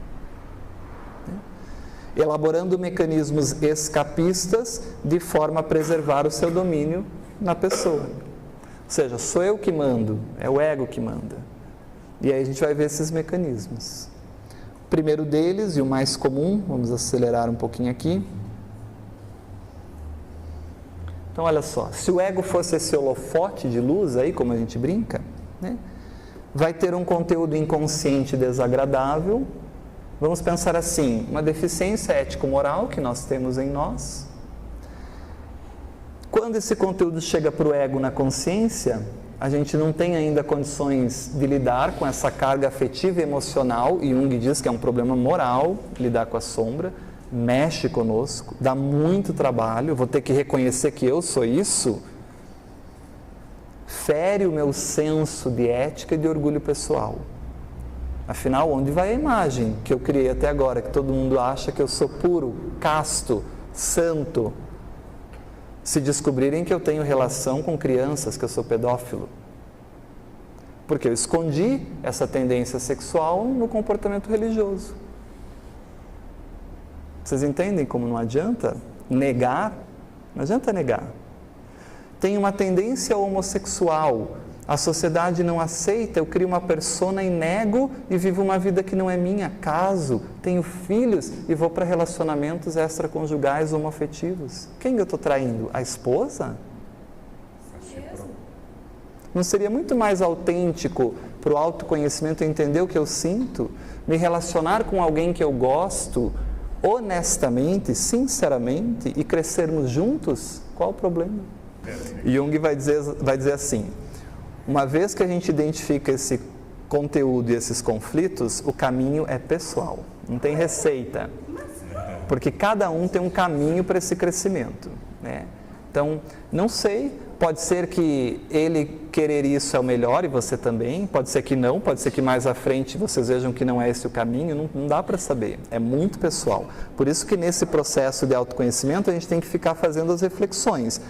Elaborando mecanismos escapistas de forma a preservar o seu domínio na pessoa. Ou seja, sou eu que mando, é o ego que manda. E aí a gente vai ver esses mecanismos. O primeiro deles, e o mais comum, vamos acelerar um pouquinho aqui. Então olha só, se o ego fosse esse holofote de luz aí, como a gente brinca, né, vai ter um conteúdo inconsciente desagradável. Vamos pensar assim, uma deficiência ético-moral que nós temos em nós. Quando esse conteúdo chega para o ego na consciência, a gente não tem ainda condições de lidar com essa carga afetiva e emocional, e Jung diz que é um problema moral lidar com a sombra, mexe conosco, dá muito trabalho, vou ter que reconhecer que eu sou isso, fere o meu senso de ética e de orgulho pessoal. Afinal, onde vai a imagem que eu criei até agora, que todo mundo acha que eu sou puro, casto, santo? Se descobrirem que eu tenho relação com crianças, que eu sou pedófilo. Porque eu escondi essa tendência sexual no comportamento religioso. Vocês entendem como não adianta negar? Não adianta negar. Tem uma tendência homossexual. A sociedade não aceita, eu crio uma persona e nego e vivo uma vida que não é minha. Caso, tenho filhos e vou para relacionamentos extraconjugais homoafetivos. Quem eu estou traindo? A esposa? Não seria muito mais autêntico para o autoconhecimento entender o que eu sinto? Me relacionar com alguém que eu gosto, honestamente, sinceramente, e crescermos juntos? Qual o problema? Jung vai dizer assim, uma vez que a gente identifica esse conteúdo e esses conflitos, o caminho é pessoal, não tem receita, porque cada um tem um caminho para esse crescimento, né? Então, não sei, pode ser que ele querer isso é o melhor e você também, pode ser que não, pode ser que mais à frente vocês vejam que não é esse o caminho, não dá para saber, é muito pessoal. Por isso que nesse processo de autoconhecimento a gente tem que ficar fazendo as reflexões.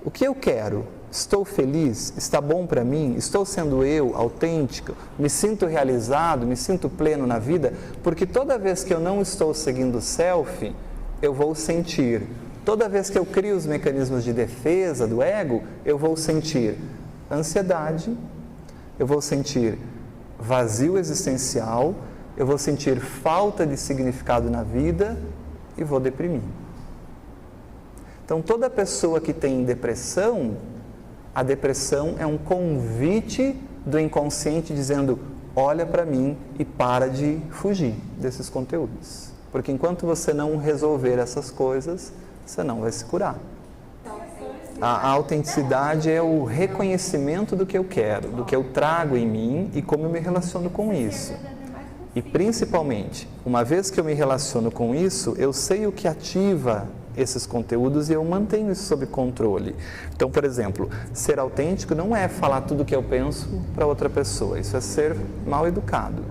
O que eu quero? Estou feliz? Está bom para mim? Estou sendo eu, autêntico? Me sinto realizado? Me sinto pleno na vida? Porque toda vez que eu não estou seguindo o self, eu vou sentir. Toda vez que eu crio os mecanismos de defesa do ego, eu vou sentir ansiedade, eu vou sentir vazio existencial, eu vou sentir falta de significado na vida e vou deprimir. Então, toda pessoa que tem depressão, a depressão é um convite do inconsciente dizendo, olha para mim e para de fugir desses conteúdos. Porque enquanto você não resolver essas coisas, você não vai se curar. A autenticidade é o reconhecimento do que eu quero, do que eu trago em mim e como eu me relaciono com isso. E principalmente, uma vez que eu me relaciono com isso, eu sei o que ativa esses conteúdos e eu mantenho isso sob controle. Então, por exemplo, ser autêntico não é falar tudo o que eu penso para outra pessoa, isso é ser mal educado.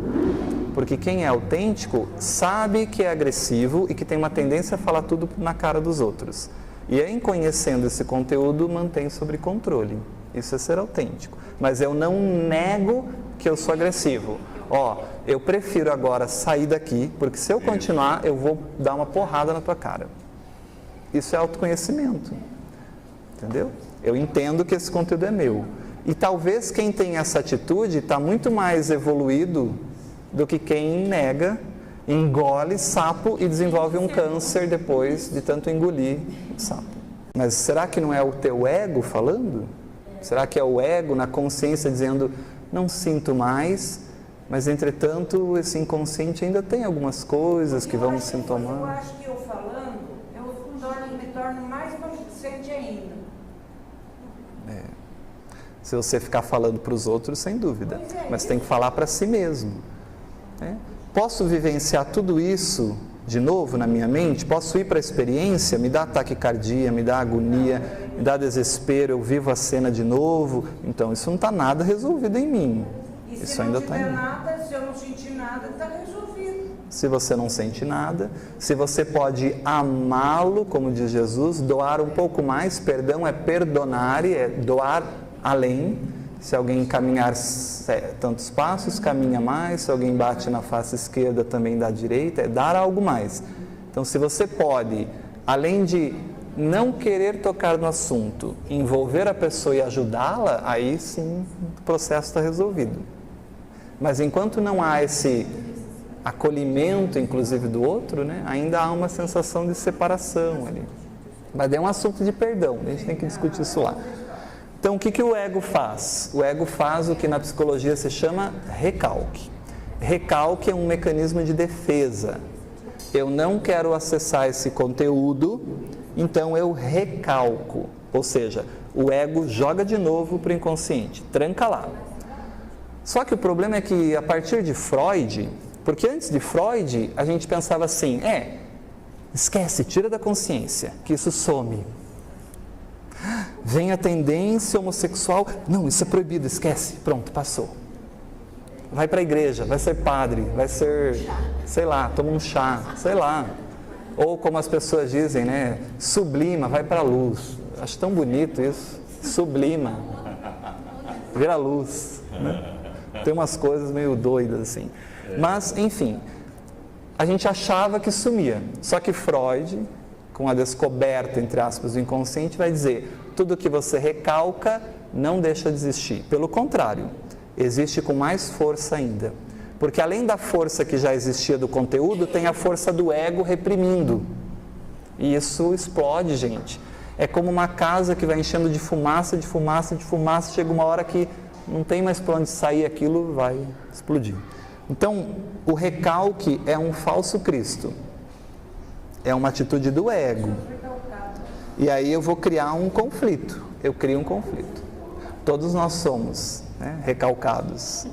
Porque quem é autêntico sabe que é agressivo e que tem uma tendência a falar tudo na cara dos outros. E em conhecendo esse conteúdo, mantém sob controle. Isso é ser autêntico. Mas eu não nego que eu sou agressivo. Eu prefiro agora sair daqui, porque se eu continuar, eu vou dar uma porrada na tua cara. Isso é autoconhecimento. Entendeu? Eu entendo que esse conteúdo é meu. E talvez quem tem essa atitude está muito mais evoluído do que quem nega, engole sapo e desenvolve um câncer depois de tanto engolir sapo. Mas será que não é o teu ego falando? Será que é o ego na consciência dizendo, não sinto mais, mas entretanto esse inconsciente ainda tem algumas coisas que vão me sintomar? Eu acho que eu falando, eu me torno mais consciente ainda. Se você ficar falando para os outros, sem dúvida, mas tem que falar para si mesmo. Posso vivenciar tudo isso de novo na minha mente? Posso ir para a experiência? Me dá taquicardia, me dá agonia, me dá desespero, eu vivo a cena de novo? Então, isso não está nada resolvido em mim. E isso se ainda não está tiver em mim. nada, se eu não sentir nada, está resolvido. Se você não sente nada, se você pode amá-lo, como diz Jesus, doar um pouco mais, perdão é perdonar, é doar além. Se alguém caminhar tantos passos, caminha mais. Se alguém bate na face esquerda, também dá direita. É dar algo mais. Então, se você pode, além de não querer tocar no assunto, envolver a pessoa e ajudá-la, aí sim o processo está resolvido. Mas enquanto não há esse acolhimento, inclusive, do outro, ainda há uma sensação de separação ali. Mas é um assunto de perdão, a gente tem que discutir isso lá. Então, o que o ego faz? O ego faz o que na psicologia se chama recalque. Recalque é um mecanismo de defesa. Eu não quero acessar esse conteúdo, então eu recalco. Ou seja, o ego joga de novo para o inconsciente, tranca lá. Só que o problema é que a partir de Freud, porque antes de Freud a gente pensava assim, esquece, tira da consciência, que isso some. Vem a tendência homossexual, não, isso é proibido, esquece, pronto, passou. Vai para a igreja, vai ser padre, vai ser, sei lá, toma um chá, sei lá. Ou como as pessoas dizem, sublima, vai para a luz. Acho tão bonito isso, sublima, vira luz. Tem umas coisas meio doidas assim. Mas, enfim, a gente achava que sumia. Só que Freud, com a descoberta, entre aspas, do inconsciente, vai dizer, tudo que você recalca não deixa de existir. Pelo contrário, existe com mais força ainda. Porque além da força que já existia do conteúdo, tem a força do ego reprimindo. E isso explode, gente. É como uma casa que vai enchendo de fumaça, de fumaça, de fumaça, chega uma hora que não tem mais para onde sair, aquilo vai explodir. Então, o recalque é um falso Cristo. É uma atitude do ego. E aí eu vou criar um conflito. Eu crio um conflito. Todos nós somos recalcados.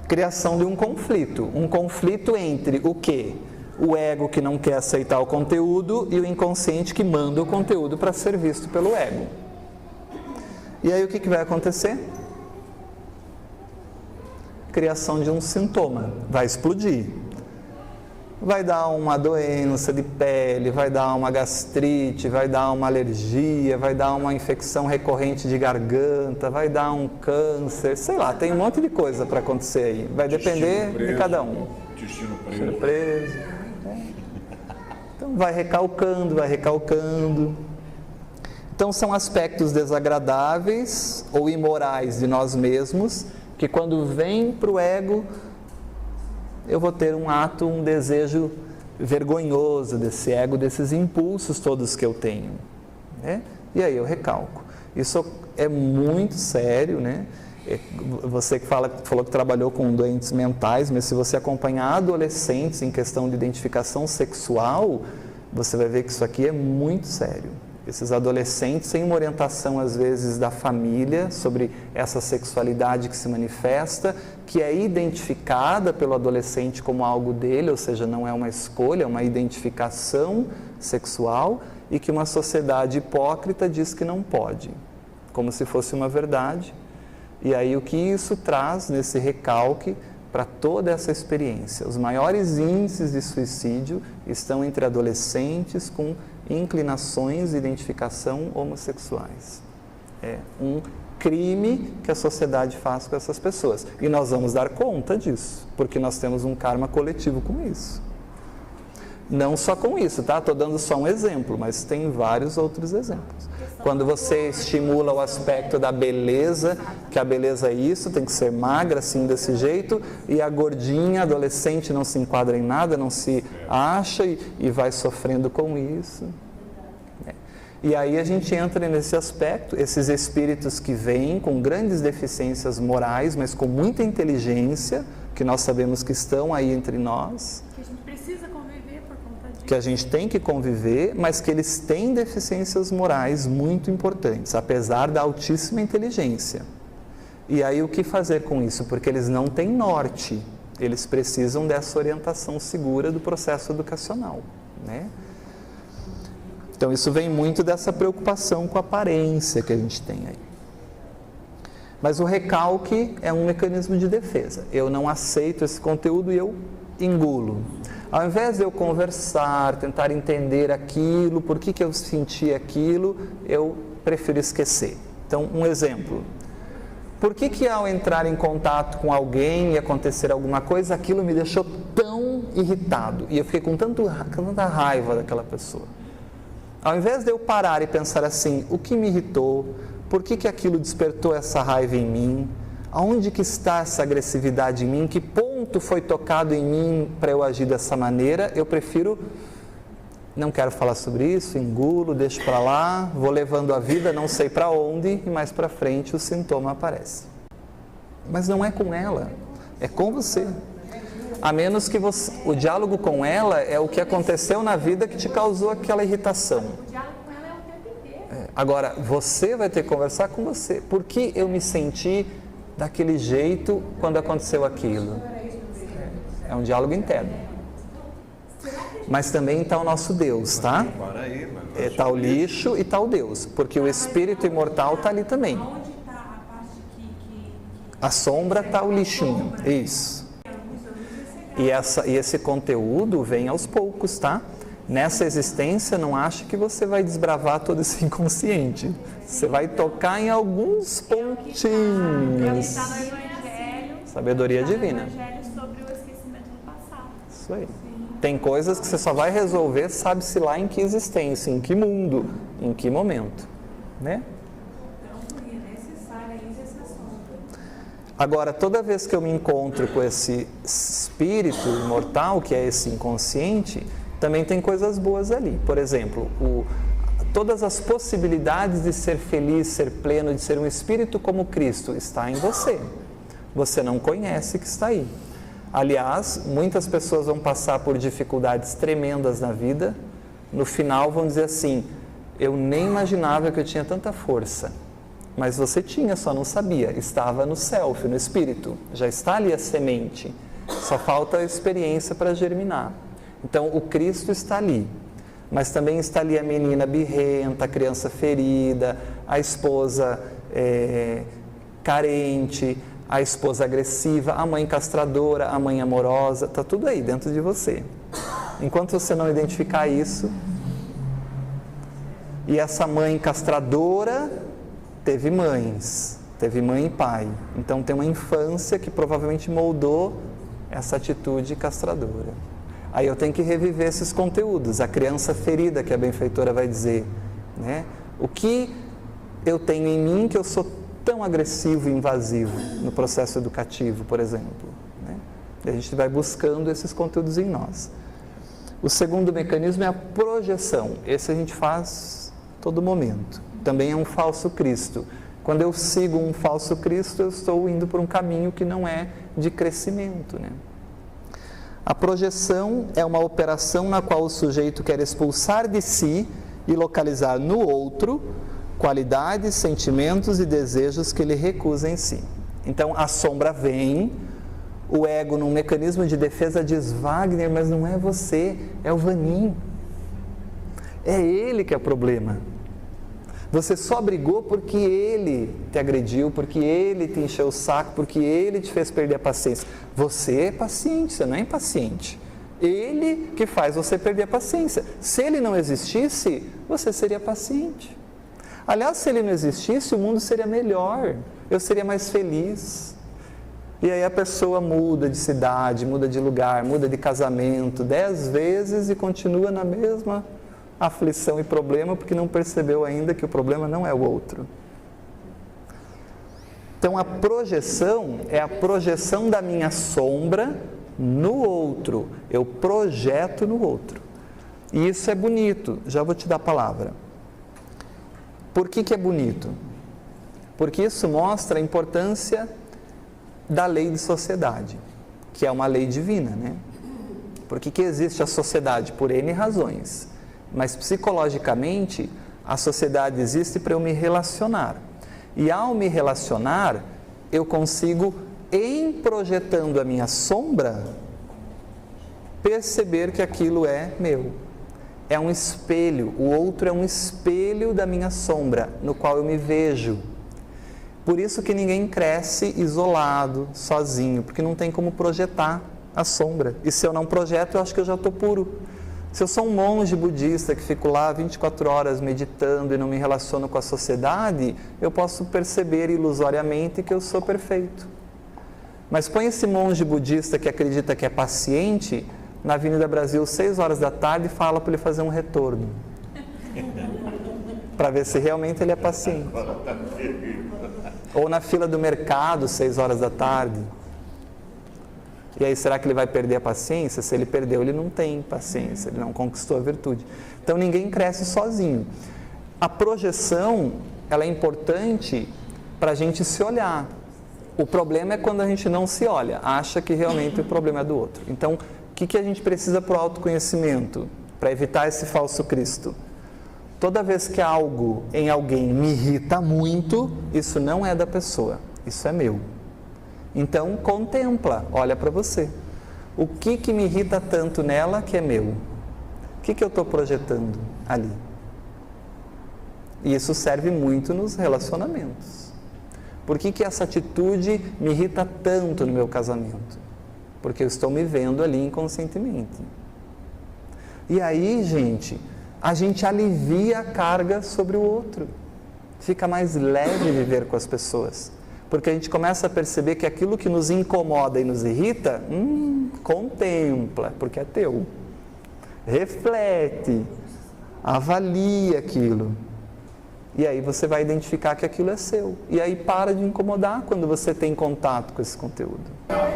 Criação de um conflito. Um conflito entre o quê? O ego que não quer aceitar o conteúdo e o inconsciente que manda o conteúdo para ser visto pelo ego. E aí o que vai acontecer? Criação de um sintoma. Vai explodir. Vai dar uma doença de pele, vai dar uma gastrite, vai dar uma alergia, vai dar uma infecção recorrente de garganta, vai dar um câncer, sei lá, tem um monte de coisa para acontecer aí. Vai depender de cada um. Intestino preso. Então vai recalcando, vai recalcando. Então são aspectos desagradáveis ou imorais de nós mesmos, que quando vem para o ego, eu vou ter um desejo vergonhoso desse ego, desses impulsos todos que eu tenho. E aí eu recalco. Isso é muito sério, Você que falou que trabalhou com doentes mentais, mas se você acompanhar adolescentes em questão de identificação sexual, você vai ver que isso aqui é muito sério. Esses adolescentes sem uma orientação, às vezes, da família sobre essa sexualidade que se manifesta, que é identificada pelo adolescente como algo dele, ou seja, não é uma escolha, é uma identificação sexual, e que uma sociedade hipócrita diz que não pode, como se fosse uma verdade. E aí o que isso traz nesse recalque para toda essa experiência? Os maiores índices de suicídio estão entre adolescentes com inclinações e identificação homossexuais. É um crime que a sociedade faz com essas pessoas. E nós vamos dar conta disso, porque nós temos um karma coletivo com isso. Não só com isso, tá? Estou dando só um exemplo, mas tem vários outros exemplos. Quando você estimula o aspecto da beleza, que a beleza é isso, tem que ser magra assim desse jeito, e a gordinha, adolescente, não se enquadra em nada, não se acha e vai sofrendo com isso. E aí a gente entra nesse aspecto, esses espíritos que vêm com grandes deficiências morais, mas com muita inteligência, que nós sabemos que estão aí entre nós. Que a gente precisa conviver por conta disso. Que a gente tem que conviver, mas que eles têm deficiências morais muito importantes, apesar da altíssima inteligência. E aí o que fazer com isso? Porque eles não têm norte, eles precisam dessa orientação segura do processo educacional, né? Então isso vem muito dessa preocupação com a aparência que a gente tem aí. Mas o recalque é um mecanismo de defesa. Eu não aceito esse conteúdo e eu engulo. Ao invés de eu conversar, tentar entender aquilo, por que eu senti aquilo, eu prefiro esquecer. Então, um exemplo. Por que ao entrar em contato com alguém e acontecer alguma coisa, aquilo me deixou tão irritado? E eu fiquei com tanta raiva daquela pessoa. Ao invés de eu parar e pensar assim, o que me irritou? Por que aquilo despertou essa raiva em mim? Aonde que está essa agressividade em mim? Que ponto foi tocado em mim para eu agir dessa maneira? Eu prefiro, não quero falar sobre isso, engulo, deixo para lá, vou levando a vida, não sei para onde, e mais para frente o sintoma aparece. Mas não é com ela, é com você. A menos que o diálogo com ela é o que aconteceu na vida que te causou aquela irritação. O diálogo com ela é o tempo inteiro. Agora, você vai ter que conversar com você. Por que eu me senti daquele jeito quando aconteceu aquilo? É um diálogo interno. Mas também está o nosso Deus, tá? Está o lixo e está o Deus. Porque o espírito imortal está ali também. Onde está a parte que... A sombra está o lixinho. Isso. E esse conteúdo vem aos poucos, tá? Nessa existência, não ache que você vai desbravar todo esse inconsciente. Você vai tocar em alguns pontinhos. É o que está no Evangelho. Sabedoria divina. No Evangelho sobre o esquecimento do passado. Isso aí. Tem coisas que você só vai resolver, sabe-se lá em que existência, em que mundo, em que momento, né? Agora, toda vez que eu me encontro com esse espírito imortal, que é esse inconsciente, também tem coisas boas ali. Por exemplo, todas as possibilidades de ser feliz, ser pleno, de ser um espírito como Cristo, está em você. Você não conhece que está aí. Aliás, muitas pessoas vão passar por dificuldades tremendas na vida. No final vão dizer assim, eu nem imaginava que eu tinha tanta força. Mas você tinha, só não sabia. Estava no self, no espírito. Já está ali a semente. Só falta a experiência para germinar. Então, o Cristo está ali. Mas também está ali a menina birrenta, a criança ferida, a esposa carente, a esposa agressiva, a mãe castradora, a mãe amorosa. Está tudo aí dentro de você. Enquanto você não identificar isso... E essa mãe castradora... teve mães, teve mãe e pai. Então tem uma infância que provavelmente moldou essa atitude castradora. Aí eu tenho que reviver esses conteúdos. A criança ferida, que a benfeitora vai dizer, né? O que eu tenho em mim que eu sou tão agressivo e invasivo no processo educativo, por exemplo, né? E a gente vai buscando esses conteúdos em nós. O segundo mecanismo é a projeção. Esse a gente faz todo momento. Também é um falso Cristo. Quando eu sigo um falso Cristo, eu estou indo por um caminho que não é de crescimento, né? A projeção é uma operação na qual o sujeito quer expulsar de si e localizar no outro qualidades, sentimentos e desejos que ele recusa em si. Então a sombra vem, o ego num mecanismo de defesa diz: Wagner, mas não é você, é o Vanim. É ele que é o problema. Você só brigou porque ele te agrediu, porque ele te encheu o saco, porque ele te fez perder a paciência. Você é paciente, você não é impaciente. Ele que faz você perder a paciência. Se ele não existisse, você seria paciente. Aliás, se ele não existisse, o mundo seria melhor, eu seria mais feliz. E aí a pessoa muda de cidade, muda de lugar, muda de casamento 10 vezes e continua na mesma aflição e problema, porque não percebeu ainda que o problema não é o outro. Então a projeção é a projeção da minha sombra no outro. Eu projeto no outro. E isso é bonito, já vou te dar a palavra. Por que é bonito? Porque isso mostra a importância da lei de sociedade, que é uma lei divina, né? Por que existe a sociedade? Por N razões. Mas psicologicamente, a sociedade existe para eu me relacionar. E ao me relacionar, eu consigo, em projetando a minha sombra, perceber que aquilo é meu. É um espelho, o outro é um espelho da minha sombra, no qual eu me vejo. Por isso que ninguém cresce isolado, sozinho, porque não tem como projetar a sombra. E se eu não projeto, eu acho que eu já estou puro. Se eu sou um monge budista que fico lá 24 horas meditando e não me relaciono com a sociedade, eu posso perceber ilusoriamente que eu sou perfeito. Mas põe esse monge budista que acredita que é paciente na Avenida Brasil, 6 horas da tarde, e fala para ele fazer um retorno. Para ver se realmente ele é paciente. Ou na fila do mercado, 6 horas da tarde. E aí, será que ele vai perder a paciência? Se ele perdeu, ele não tem paciência, ele não conquistou a virtude. Então, ninguém cresce sozinho. A projeção, ela é importante para a gente se olhar. O problema é quando a gente não se olha, acha que realmente o problema é do outro. Então, o que a gente precisa para o autoconhecimento? Para evitar esse falso Cristo? Toda vez que algo em alguém me irrita muito, isso não é da pessoa, isso é meu. Então, contempla, olha para você. O que me irrita tanto nela que é meu? O que eu estou projetando ali? E isso serve muito nos relacionamentos. Por que essa atitude me irrita tanto no meu casamento? Porque eu estou me vendo ali inconscientemente. E aí, gente, a gente alivia a carga sobre o outro. Fica mais leve viver com as pessoas. Porque a gente começa a perceber que aquilo que nos incomoda e nos irrita, contempla, porque é teu. Reflete, avalia aquilo. E aí você vai identificar que aquilo é seu. E aí para de incomodar quando você tem contato com esse conteúdo.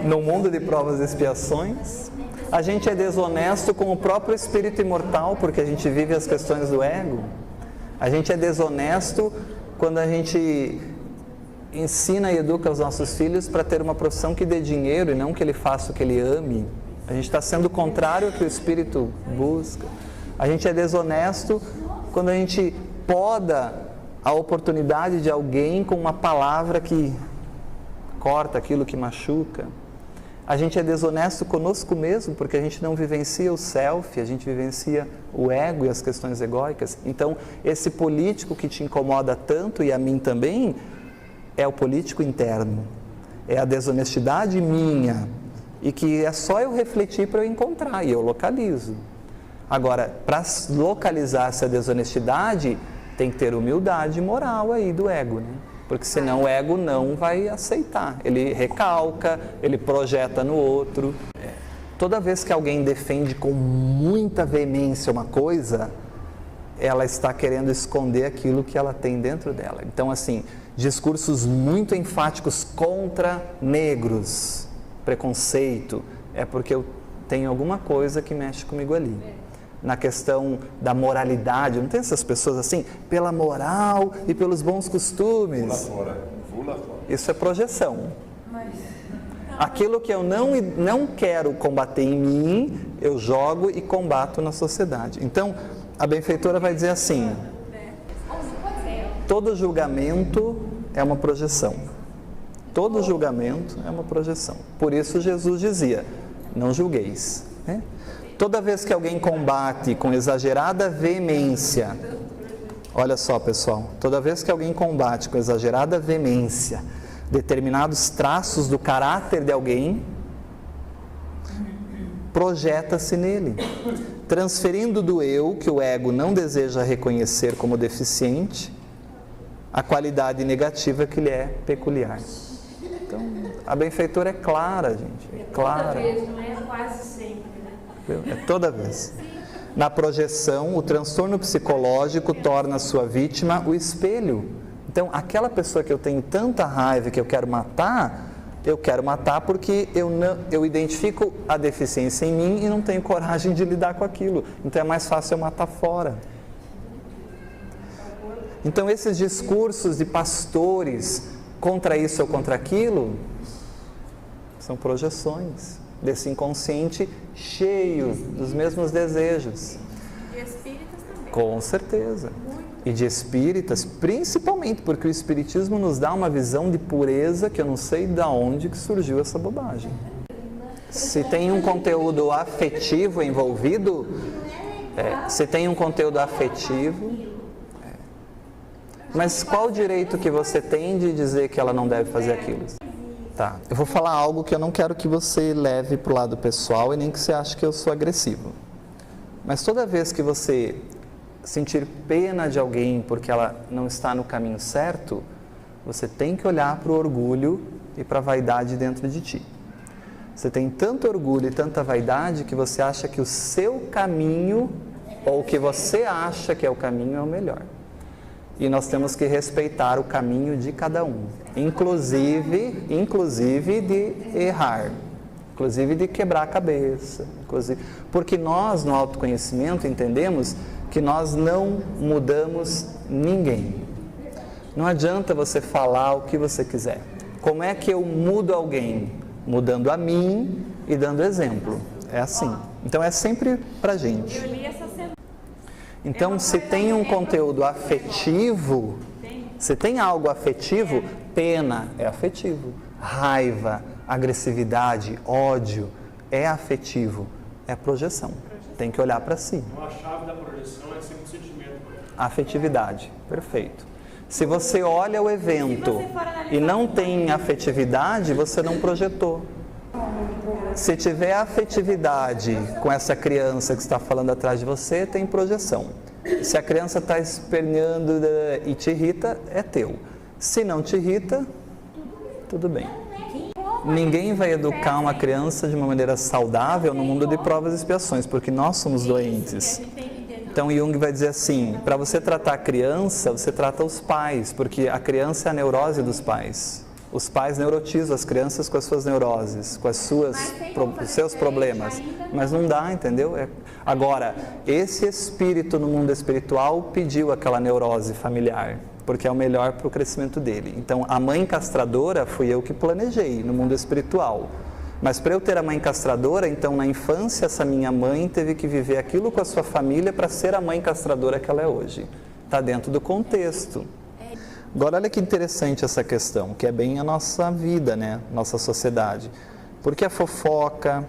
No mundo de provas e expiações, a gente é desonesto com o próprio espírito imortal, porque a gente vive as questões do ego. A gente é desonesto quando a gente ensina e educa os nossos filhos para ter uma profissão que dê dinheiro e não que ele faça o que ele ame. A gente está sendo contrário ao que o espírito busca. A gente é desonesto quando a gente poda a oportunidade de alguém com uma palavra que corta aquilo que machuca. A gente é desonesto conosco mesmo, porque a gente não vivencia o self, a gente vivencia o ego e as questões egóicas. Então, esse político que te incomoda tanto, e a mim também, é o político interno. É a desonestidade minha, e que é só eu refletir para eu encontrar, e eu localizo. Agora, para localizar essa desonestidade, tem que ter humildade moral aí do ego, né? Porque senão o ego não vai aceitar. Ele recalca, ele projeta no outro. Toda vez que alguém defende com muita veemência uma coisa, ela está querendo esconder aquilo que ela tem dentro dela. Então, assim, discursos muito enfáticos contra negros, preconceito, é porque eu tenho alguma coisa que mexe comigo ali. Na questão da moralidade, não tem essas pessoas assim, pela moral e pelos bons costumes. Isso é projeção. Aquilo que eu não quero combater em mim, eu jogo e combato na sociedade. Então, a benfeitora vai dizer assim: todo julgamento é uma projeção. Todo julgamento é uma projeção. Por isso Jesus dizia: não julgueis. Né? Toda vez que alguém combate com exagerada veemência, olha só, pessoal, toda vez que alguém combate com exagerada veemência determinados traços do caráter de alguém, projeta-se nele, transferindo do eu, que o ego não deseja reconhecer como deficiente, a qualidade negativa que lhe é peculiar. Então, a benfeitora é clara, gente, é clara. Toda vez, não é quase sempre, né? É toda vez. Na projeção, o transtorno psicológico torna a sua vítima o espelho. Então, aquela pessoa que eu tenho tanta raiva que eu quero matar porque eu identifico a deficiência em mim e não tenho coragem de lidar com aquilo. Então, é mais fácil eu matar fora. Então, esses discursos de pastores contra isso ou contra aquilo são projeções desse inconsciente cheio dos mesmos desejos. De espíritas também. Com certeza. E de espíritas, principalmente, porque o espiritismo nos dá uma visão de pureza que eu não sei de onde que surgiu essa bobagem. Se tem um conteúdo afetivo envolvido, mas qual o direito que você tem de dizer que ela não deve fazer aquilo? Tá, eu vou falar algo que eu não quero que você leve para o lado pessoal e nem que você ache que eu sou agressivo. Mas toda vez que você sentir pena de alguém porque ela não está no caminho certo, você tem que olhar para o orgulho e para a vaidade dentro de ti. Você tem tanto orgulho e tanta vaidade que você acha que o seu caminho, ou o que você acha que é o caminho, é o melhor. E nós temos que respeitar o caminho de cada um, inclusive de errar, inclusive de quebrar a cabeça, porque nós no autoconhecimento entendemos que nós não mudamos ninguém. Não adianta você falar o que você quiser. Como é que eu mudo alguém? Mudando a mim e dando exemplo. É assim. Então é sempre pra gente. Eu li essa semana. Então, se tem um conteúdo afetivo, se tem algo afetivo, pena é afetivo, raiva, agressividade, ódio é afetivo, é projeção. Tem que olhar para si. Então, a chave da projeção é sempre o sentimento. Afetividade, perfeito. Se você olha o evento e não tem afetividade, você não projetou. Se tiver afetividade com essa criança que está falando atrás de você, tem projeção. Se a criança está esperneando e te irrita, é teu. Se não te irrita, tudo bem. Ninguém vai educar uma criança de uma maneira saudável no mundo de provas e expiações, porque nós somos doentes. Então Jung vai dizer assim, para você tratar a criança, você trata os pais, porque a criança é a neurose dos pais. Os pais neurotizam as crianças com as suas neuroses, com os seus problemas. Mas não dá, entendeu? Agora, esse espírito no mundo espiritual pediu aquela neurose familiar, porque é o melhor para o crescimento dele. Então, a mãe castradora fui eu que planejei no mundo espiritual. Mas para eu ter a mãe castradora, então na infância essa minha mãe teve que viver aquilo com a sua família para ser a mãe castradora que ela é hoje. Está dentro do contexto. Agora olha que interessante essa questão, que é bem a nossa vida, né? Nossa sociedade. Porque a fofoca,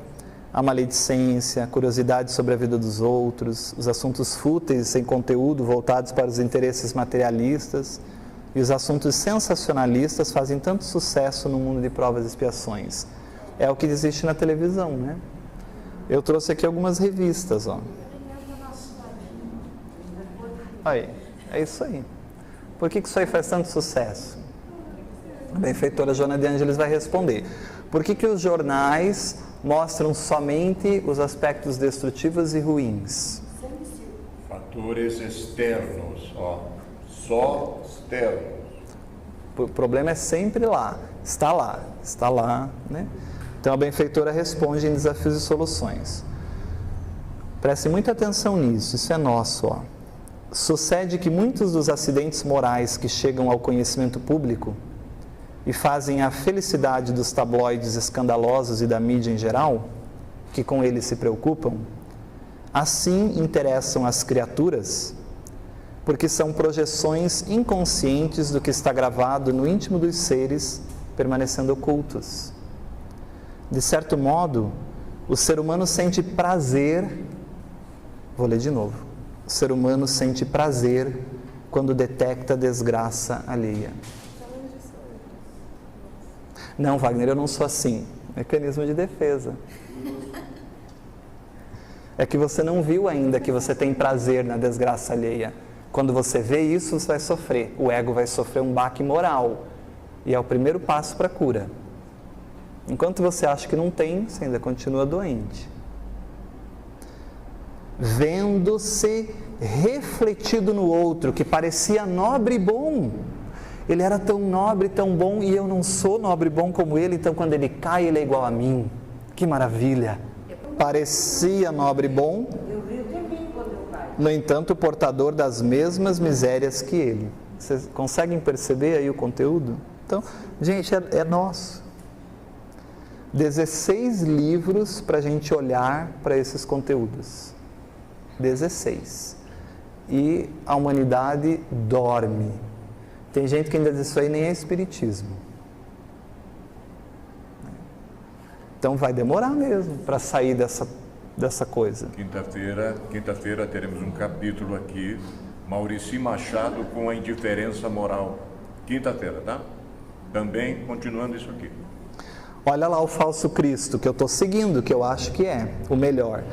a maledicência, a curiosidade sobre a vida dos outros, os assuntos fúteis sem conteúdo voltados para os interesses materialistas e os assuntos sensacionalistas fazem tanto sucesso no mundo de provas e expiações. É o que existe na televisão, né? Eu trouxe aqui algumas revistas, ó. Aí, é isso aí. Por que isso aí faz tanto sucesso? A benfeitora Joana de Ângeles vai responder. Por que os jornais mostram somente os aspectos destrutivos e ruins? Fatores externos, ó. Só externos. O problema é sempre lá, né? Então a benfeitora responde em Desafios e Soluções. Preste muita atenção nisso, isso é nosso, ó. Sucede que muitos dos acidentes morais que chegam ao conhecimento público e fazem a felicidade dos tabloides escandalosos e da mídia em geral, que com eles se preocupam, Assim interessam as criaturas, porque são projeções inconscientes do que está gravado no íntimo dos seres, permanecendo ocultos. De certo modo, o ser humano sente prazer, vou ler de novo, o ser humano sente prazer quando detecta a desgraça alheia. Não, Wagner, eu não sou assim. Mecanismo de defesa. É que você não viu ainda que você tem prazer na desgraça alheia. Quando você vê isso, você vai sofrer. O ego vai sofrer um baque moral. E é o primeiro passo para a cura. Enquanto você acha que não tem, você ainda continua doente. Vendo-se refletido no outro, que parecia nobre e bom. Ele era tão nobre, tão bom, e eu não sou nobre e bom como ele, então quando ele cai, ele é igual a mim. Que maravilha! Parecia nobre e bom, no entanto, portador das mesmas misérias que ele. Vocês conseguem perceber aí o conteúdo? Então, gente, é nosso. 16 livros para a gente olhar para esses conteúdos. 16. E a humanidade dorme. Tem gente que ainda diz isso aí nem é espiritismo. Então vai demorar mesmo para sair dessa coisa. Quinta-feira teremos um capítulo aqui, Maurici Machado com a indiferença moral. Quinta-feira, tá? Também continuando isso aqui. Olha lá o falso Cristo, que eu estou seguindo, que eu acho que é o melhor.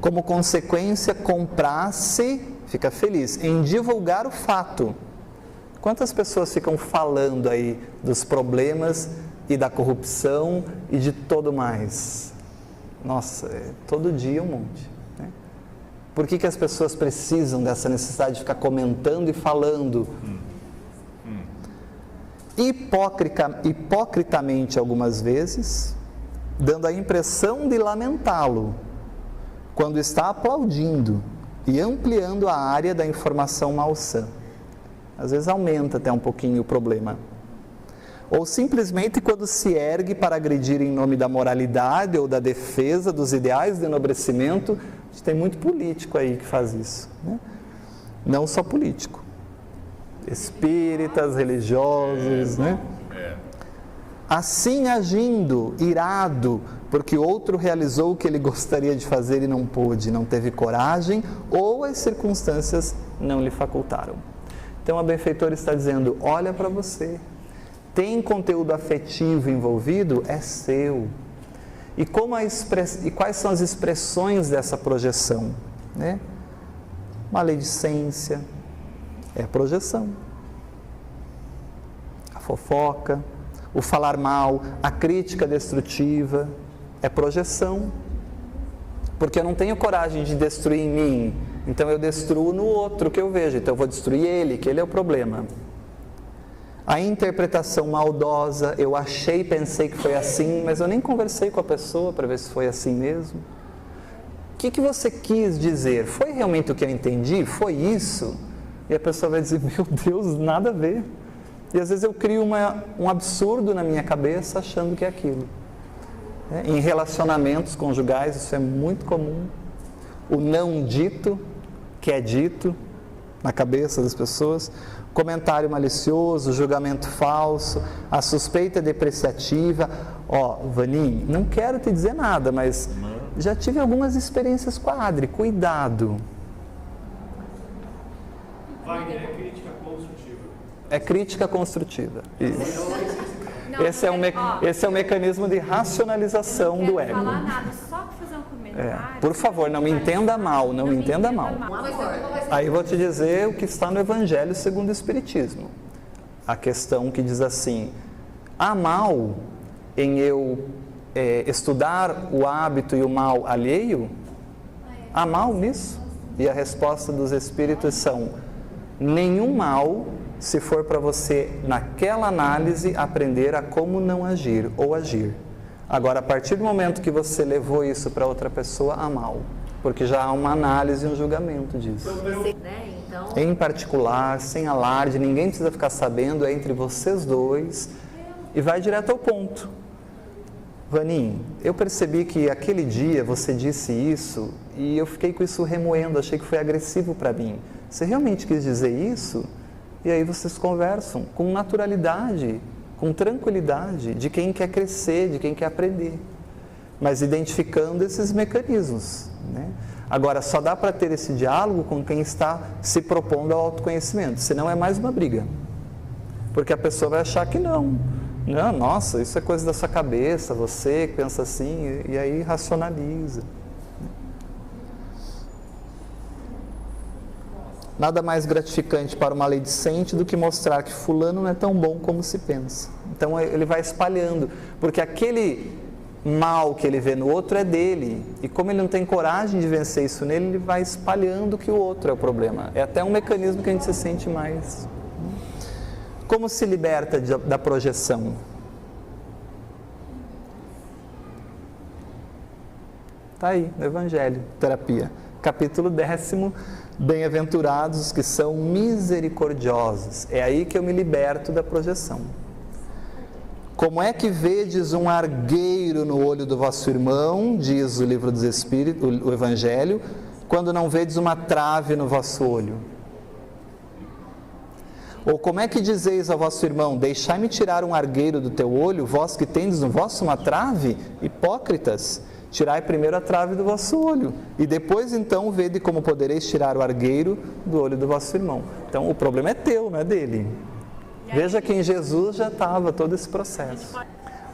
Como consequência, comprasse, fica feliz, em divulgar o fato. Quantas pessoas ficam falando aí dos problemas e da corrupção e de todo mais? Nossa, todo dia um monte. Né? Por que as pessoas precisam dessa necessidade de ficar comentando e falando? Hipocritamente algumas vezes, dando a impressão de lamentá-lo, quando está aplaudindo e ampliando a área da informação malsã. Às vezes aumenta até um pouquinho o problema. Ou simplesmente quando se ergue para agredir em nome da moralidade ou da defesa dos ideais de enobrecimento. A gente tem muito político aí que faz isso. Né? Não só político. Espíritas, religiosos, né? Assim agindo, irado, porque outro realizou o que ele gostaria de fazer e não pôde, não teve coragem, ou as circunstâncias não lhe facultaram. Então a benfeitora está dizendo, olha para você, tem conteúdo afetivo envolvido, é seu. E quais são as expressões dessa projeção? Né? Maledicência, é a projeção. A fofoca, o falar mal, a crítica destrutiva, é projeção. Porque eu não tenho coragem de destruir em mim, então eu destruo no outro que eu vejo, então eu vou destruir ele, que ele é o problema. A interpretação maldosa, eu achei, pensei que foi assim, mas eu nem conversei com a pessoa para ver se foi assim mesmo. O que você quis dizer? Foi realmente o que eu entendi? Foi isso? E a pessoa vai dizer, meu Deus, nada a ver. E às vezes eu crio um absurdo na minha cabeça achando que é aquilo. Em relacionamentos conjugais isso é muito comum. O não dito, que é dito na cabeça das pessoas, comentário malicioso, julgamento falso, a suspeita depreciativa. Vaninho, não quero te dizer nada, mas já tive algumas experiências com a Adri, cuidado. Wagner, é crítica construtiva. É crítica construtiva, isso. Esse é o mecanismo de racionalização do ego. Não falar nada, só para fazer um comentário. Por favor, não me entenda mal, não me entenda mal. Aí eu vou te dizer o que está no Evangelho segundo o Espiritismo. A questão que diz assim, há mal em eu estudar o hábito e o mal alheio? Há mal nisso? E a resposta dos Espíritos são, nenhum mal se for para você, naquela análise, aprender a como não agir ou agir. Agora, a partir do momento que você levou isso para outra pessoa, há mal. Porque já há uma análise e um julgamento disso. Em particular, sem alarde, ninguém precisa ficar sabendo, é entre vocês dois. E vai direto ao ponto. Vanim, eu percebi que aquele dia você disse isso e eu fiquei com isso remoendo, achei que foi agressivo para mim. Você realmente quis dizer isso? E aí vocês conversam com naturalidade, com tranquilidade, de quem quer crescer, de quem quer aprender, mas identificando esses mecanismos, né? Agora, só dá para ter esse diálogo com quem está se propondo ao autoconhecimento, senão é mais uma briga, porque a pessoa vai achar que não, nossa, isso é coisa da sua cabeça, você que pensa assim, e aí racionaliza. Nada mais gratificante para uma leidicente do que mostrar que fulano não é tão bom como se pensa. Então ele vai espalhando, porque aquele mal que ele vê no outro é dele, e como ele não tem coragem de vencer isso nele, ele vai espalhando que o outro é o problema. É até um mecanismo que a gente se sente mais. Como se liberta da projeção? Está aí, no Evangelho, terapia. Capítulo 10, bem-aventurados os que são misericordiosos. É aí que eu me liberto da projeção. Como é que vedes um argueiro no olho do vosso irmão, diz o livro dos Espíritos, o Evangelho, quando não vedes uma trave no vosso olho? Ou como é que dizeis ao vosso irmão, deixai-me tirar um argueiro do teu olho, vós que tendes no vosso uma trave? Hipócritas, tirai primeiro a trave do vosso olho, e depois então vede como podereis tirar o argueiro do olho do vosso irmão. Então o problema é teu, não é dele. Veja que em Jesus já estava todo esse processo.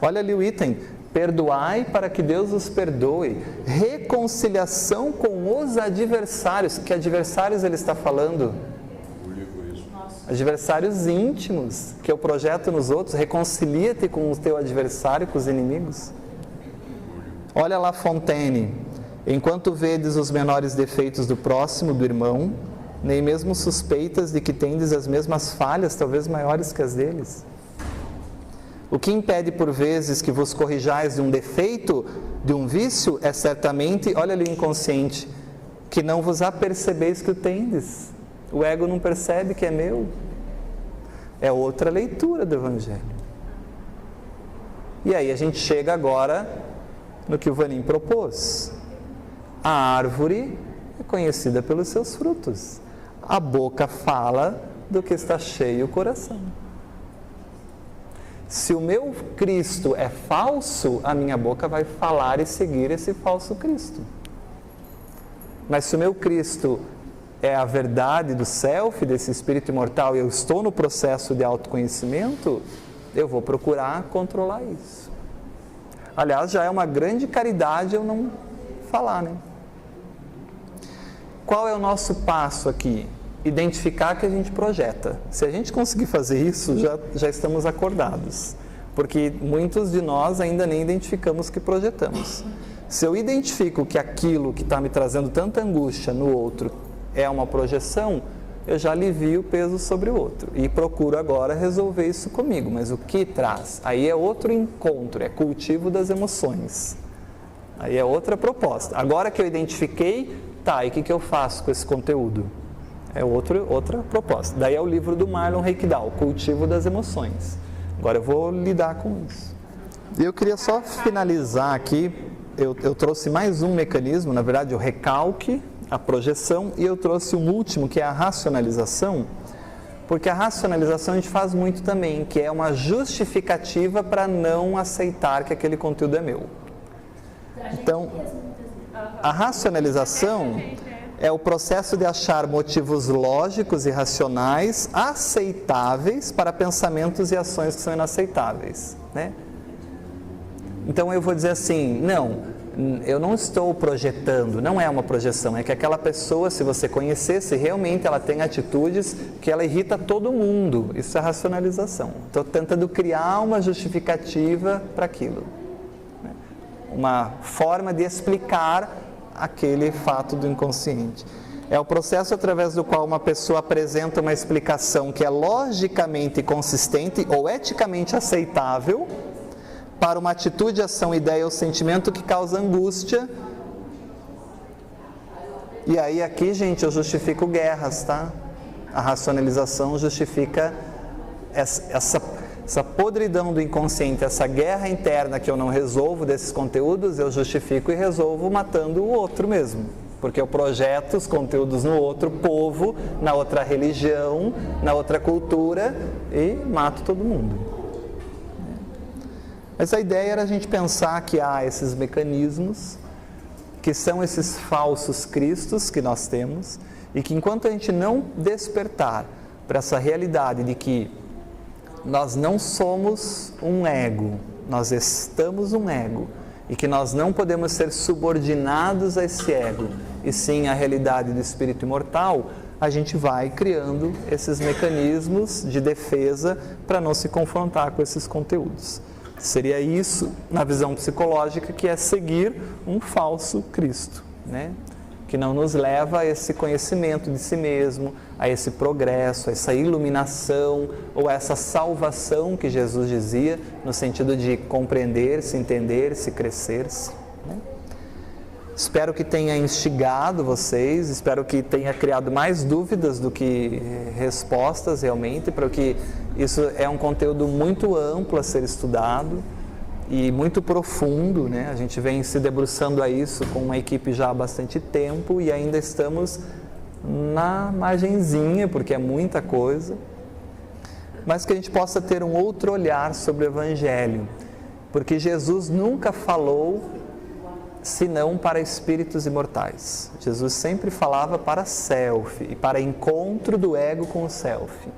Olha ali o item, perdoai para que Deus os perdoe. Reconciliação com os adversários. Que adversários ele está falando? Adversários íntimos, que eu projeto nos outros. Reconcilia-te com o teu adversário, com os inimigos. Olha lá Fontaine, enquanto vedes os menores defeitos do próximo, do irmão, nem mesmo suspeitas de que tendes as mesmas falhas, talvez maiores que as deles. O que impede por vezes que vos corrijais de um defeito, de um vício, é certamente, olha ali o inconsciente, que não vos apercebeis que o tendes. O ego não percebe que é meu. É outra leitura do Evangelho. E aí a gente chega agora no que o Vanim propôs. A árvore é conhecida pelos seus frutos. A boca fala do que está cheio o coração. Se o meu Cristo é falso, a minha boca vai falar e seguir esse falso Cristo. Mas se o meu Cristo é a verdade do self, desse espírito imortal, e eu estou no processo de autoconhecimento, eu vou procurar controlar isso. Aliás, já é uma grande caridade eu não falar, né? Qual é o nosso passo aqui? Identificar que a gente projeta. Se a gente conseguir fazer isso, já estamos acordados. Porque muitos de nós ainda nem identificamos que projetamos. Se eu identifico que aquilo que está me trazendo tanta angústia no outro é uma projeção, eu já alivio o peso sobre o outro. E procuro agora resolver isso comigo. Mas o que traz? Aí é outro encontro, é cultivo das emoções. Aí é outra proposta. Agora que eu identifiquei, tá, e o que eu faço com esse conteúdo? É outra proposta. Daí é o livro do Marlon Reikdal, Cultivo das Emoções. Agora eu vou lidar com isso. E eu queria só finalizar aqui, eu trouxe mais um mecanismo, na verdade o recalque, a projeção, e eu trouxe um último, que é a racionalização, porque a racionalização a gente faz muito também, que é uma justificativa para não aceitar que aquele conteúdo é meu. Então, a racionalização é o processo de achar motivos lógicos e racionais aceitáveis para pensamentos e ações que são inaceitáveis, né? Então eu vou dizer assim, não, eu não estou projetando, não é uma projeção, é que aquela pessoa, se você conhecesse, realmente ela tem atitudes que ela irrita todo mundo. Isso é racionalização. Estou tentando criar uma justificativa para aquilo, né? Uma forma de explicar aquele fato do inconsciente. É o processo através do qual uma pessoa apresenta uma explicação que é logicamente consistente ou eticamente aceitável para uma atitude, ação, ideia ou sentimento que causa angústia. E aí aqui, gente, eu justifico guerras, tá? A racionalização justifica essa podridão do inconsciente, essa guerra interna que eu não resolvo desses conteúdos, eu justifico e resolvo matando o outro mesmo. Porque eu projeto os conteúdos no outro povo, na outra religião, na outra cultura e mato todo mundo. Mas a ideia era a gente pensar que há esses mecanismos, que são esses falsos cristos que nós temos, e que enquanto a gente não despertar para essa realidade de que nós não somos um ego, nós estamos um ego, e que nós não podemos ser subordinados a esse ego, e sim a realidade do espírito imortal, a gente vai criando esses mecanismos de defesa para não se confrontar com esses conteúdos. Seria isso, na visão psicológica, que é seguir um falso Cristo, né? Que não nos leva a esse conhecimento de si mesmo, a esse progresso, a essa iluminação ou a essa salvação que Jesus dizia, no sentido de compreender-se, entender-se, crescer-se, né? Espero que tenha instigado vocês, espero que tenha criado mais dúvidas do que respostas realmente, porque isso é um conteúdo muito amplo a ser estudado e muito profundo, né? A gente vem se debruçando a isso com uma equipe já há bastante tempo e ainda estamos na margenzinha, porque é muita coisa, mas que a gente possa ter um outro olhar sobre o Evangelho, porque Jesus nunca falou senão para espíritos imortais. Jesus sempre falava para self e para encontro do ego com o self,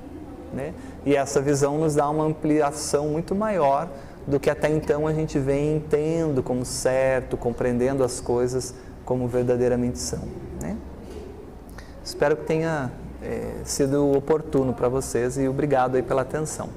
né? E essa visão nos dá uma ampliação muito maior do que até então a gente vem tendo como certo, compreendendo as coisas como verdadeiramente são, né? Espero que tenha sido oportuno para vocês e obrigado aí pela atenção.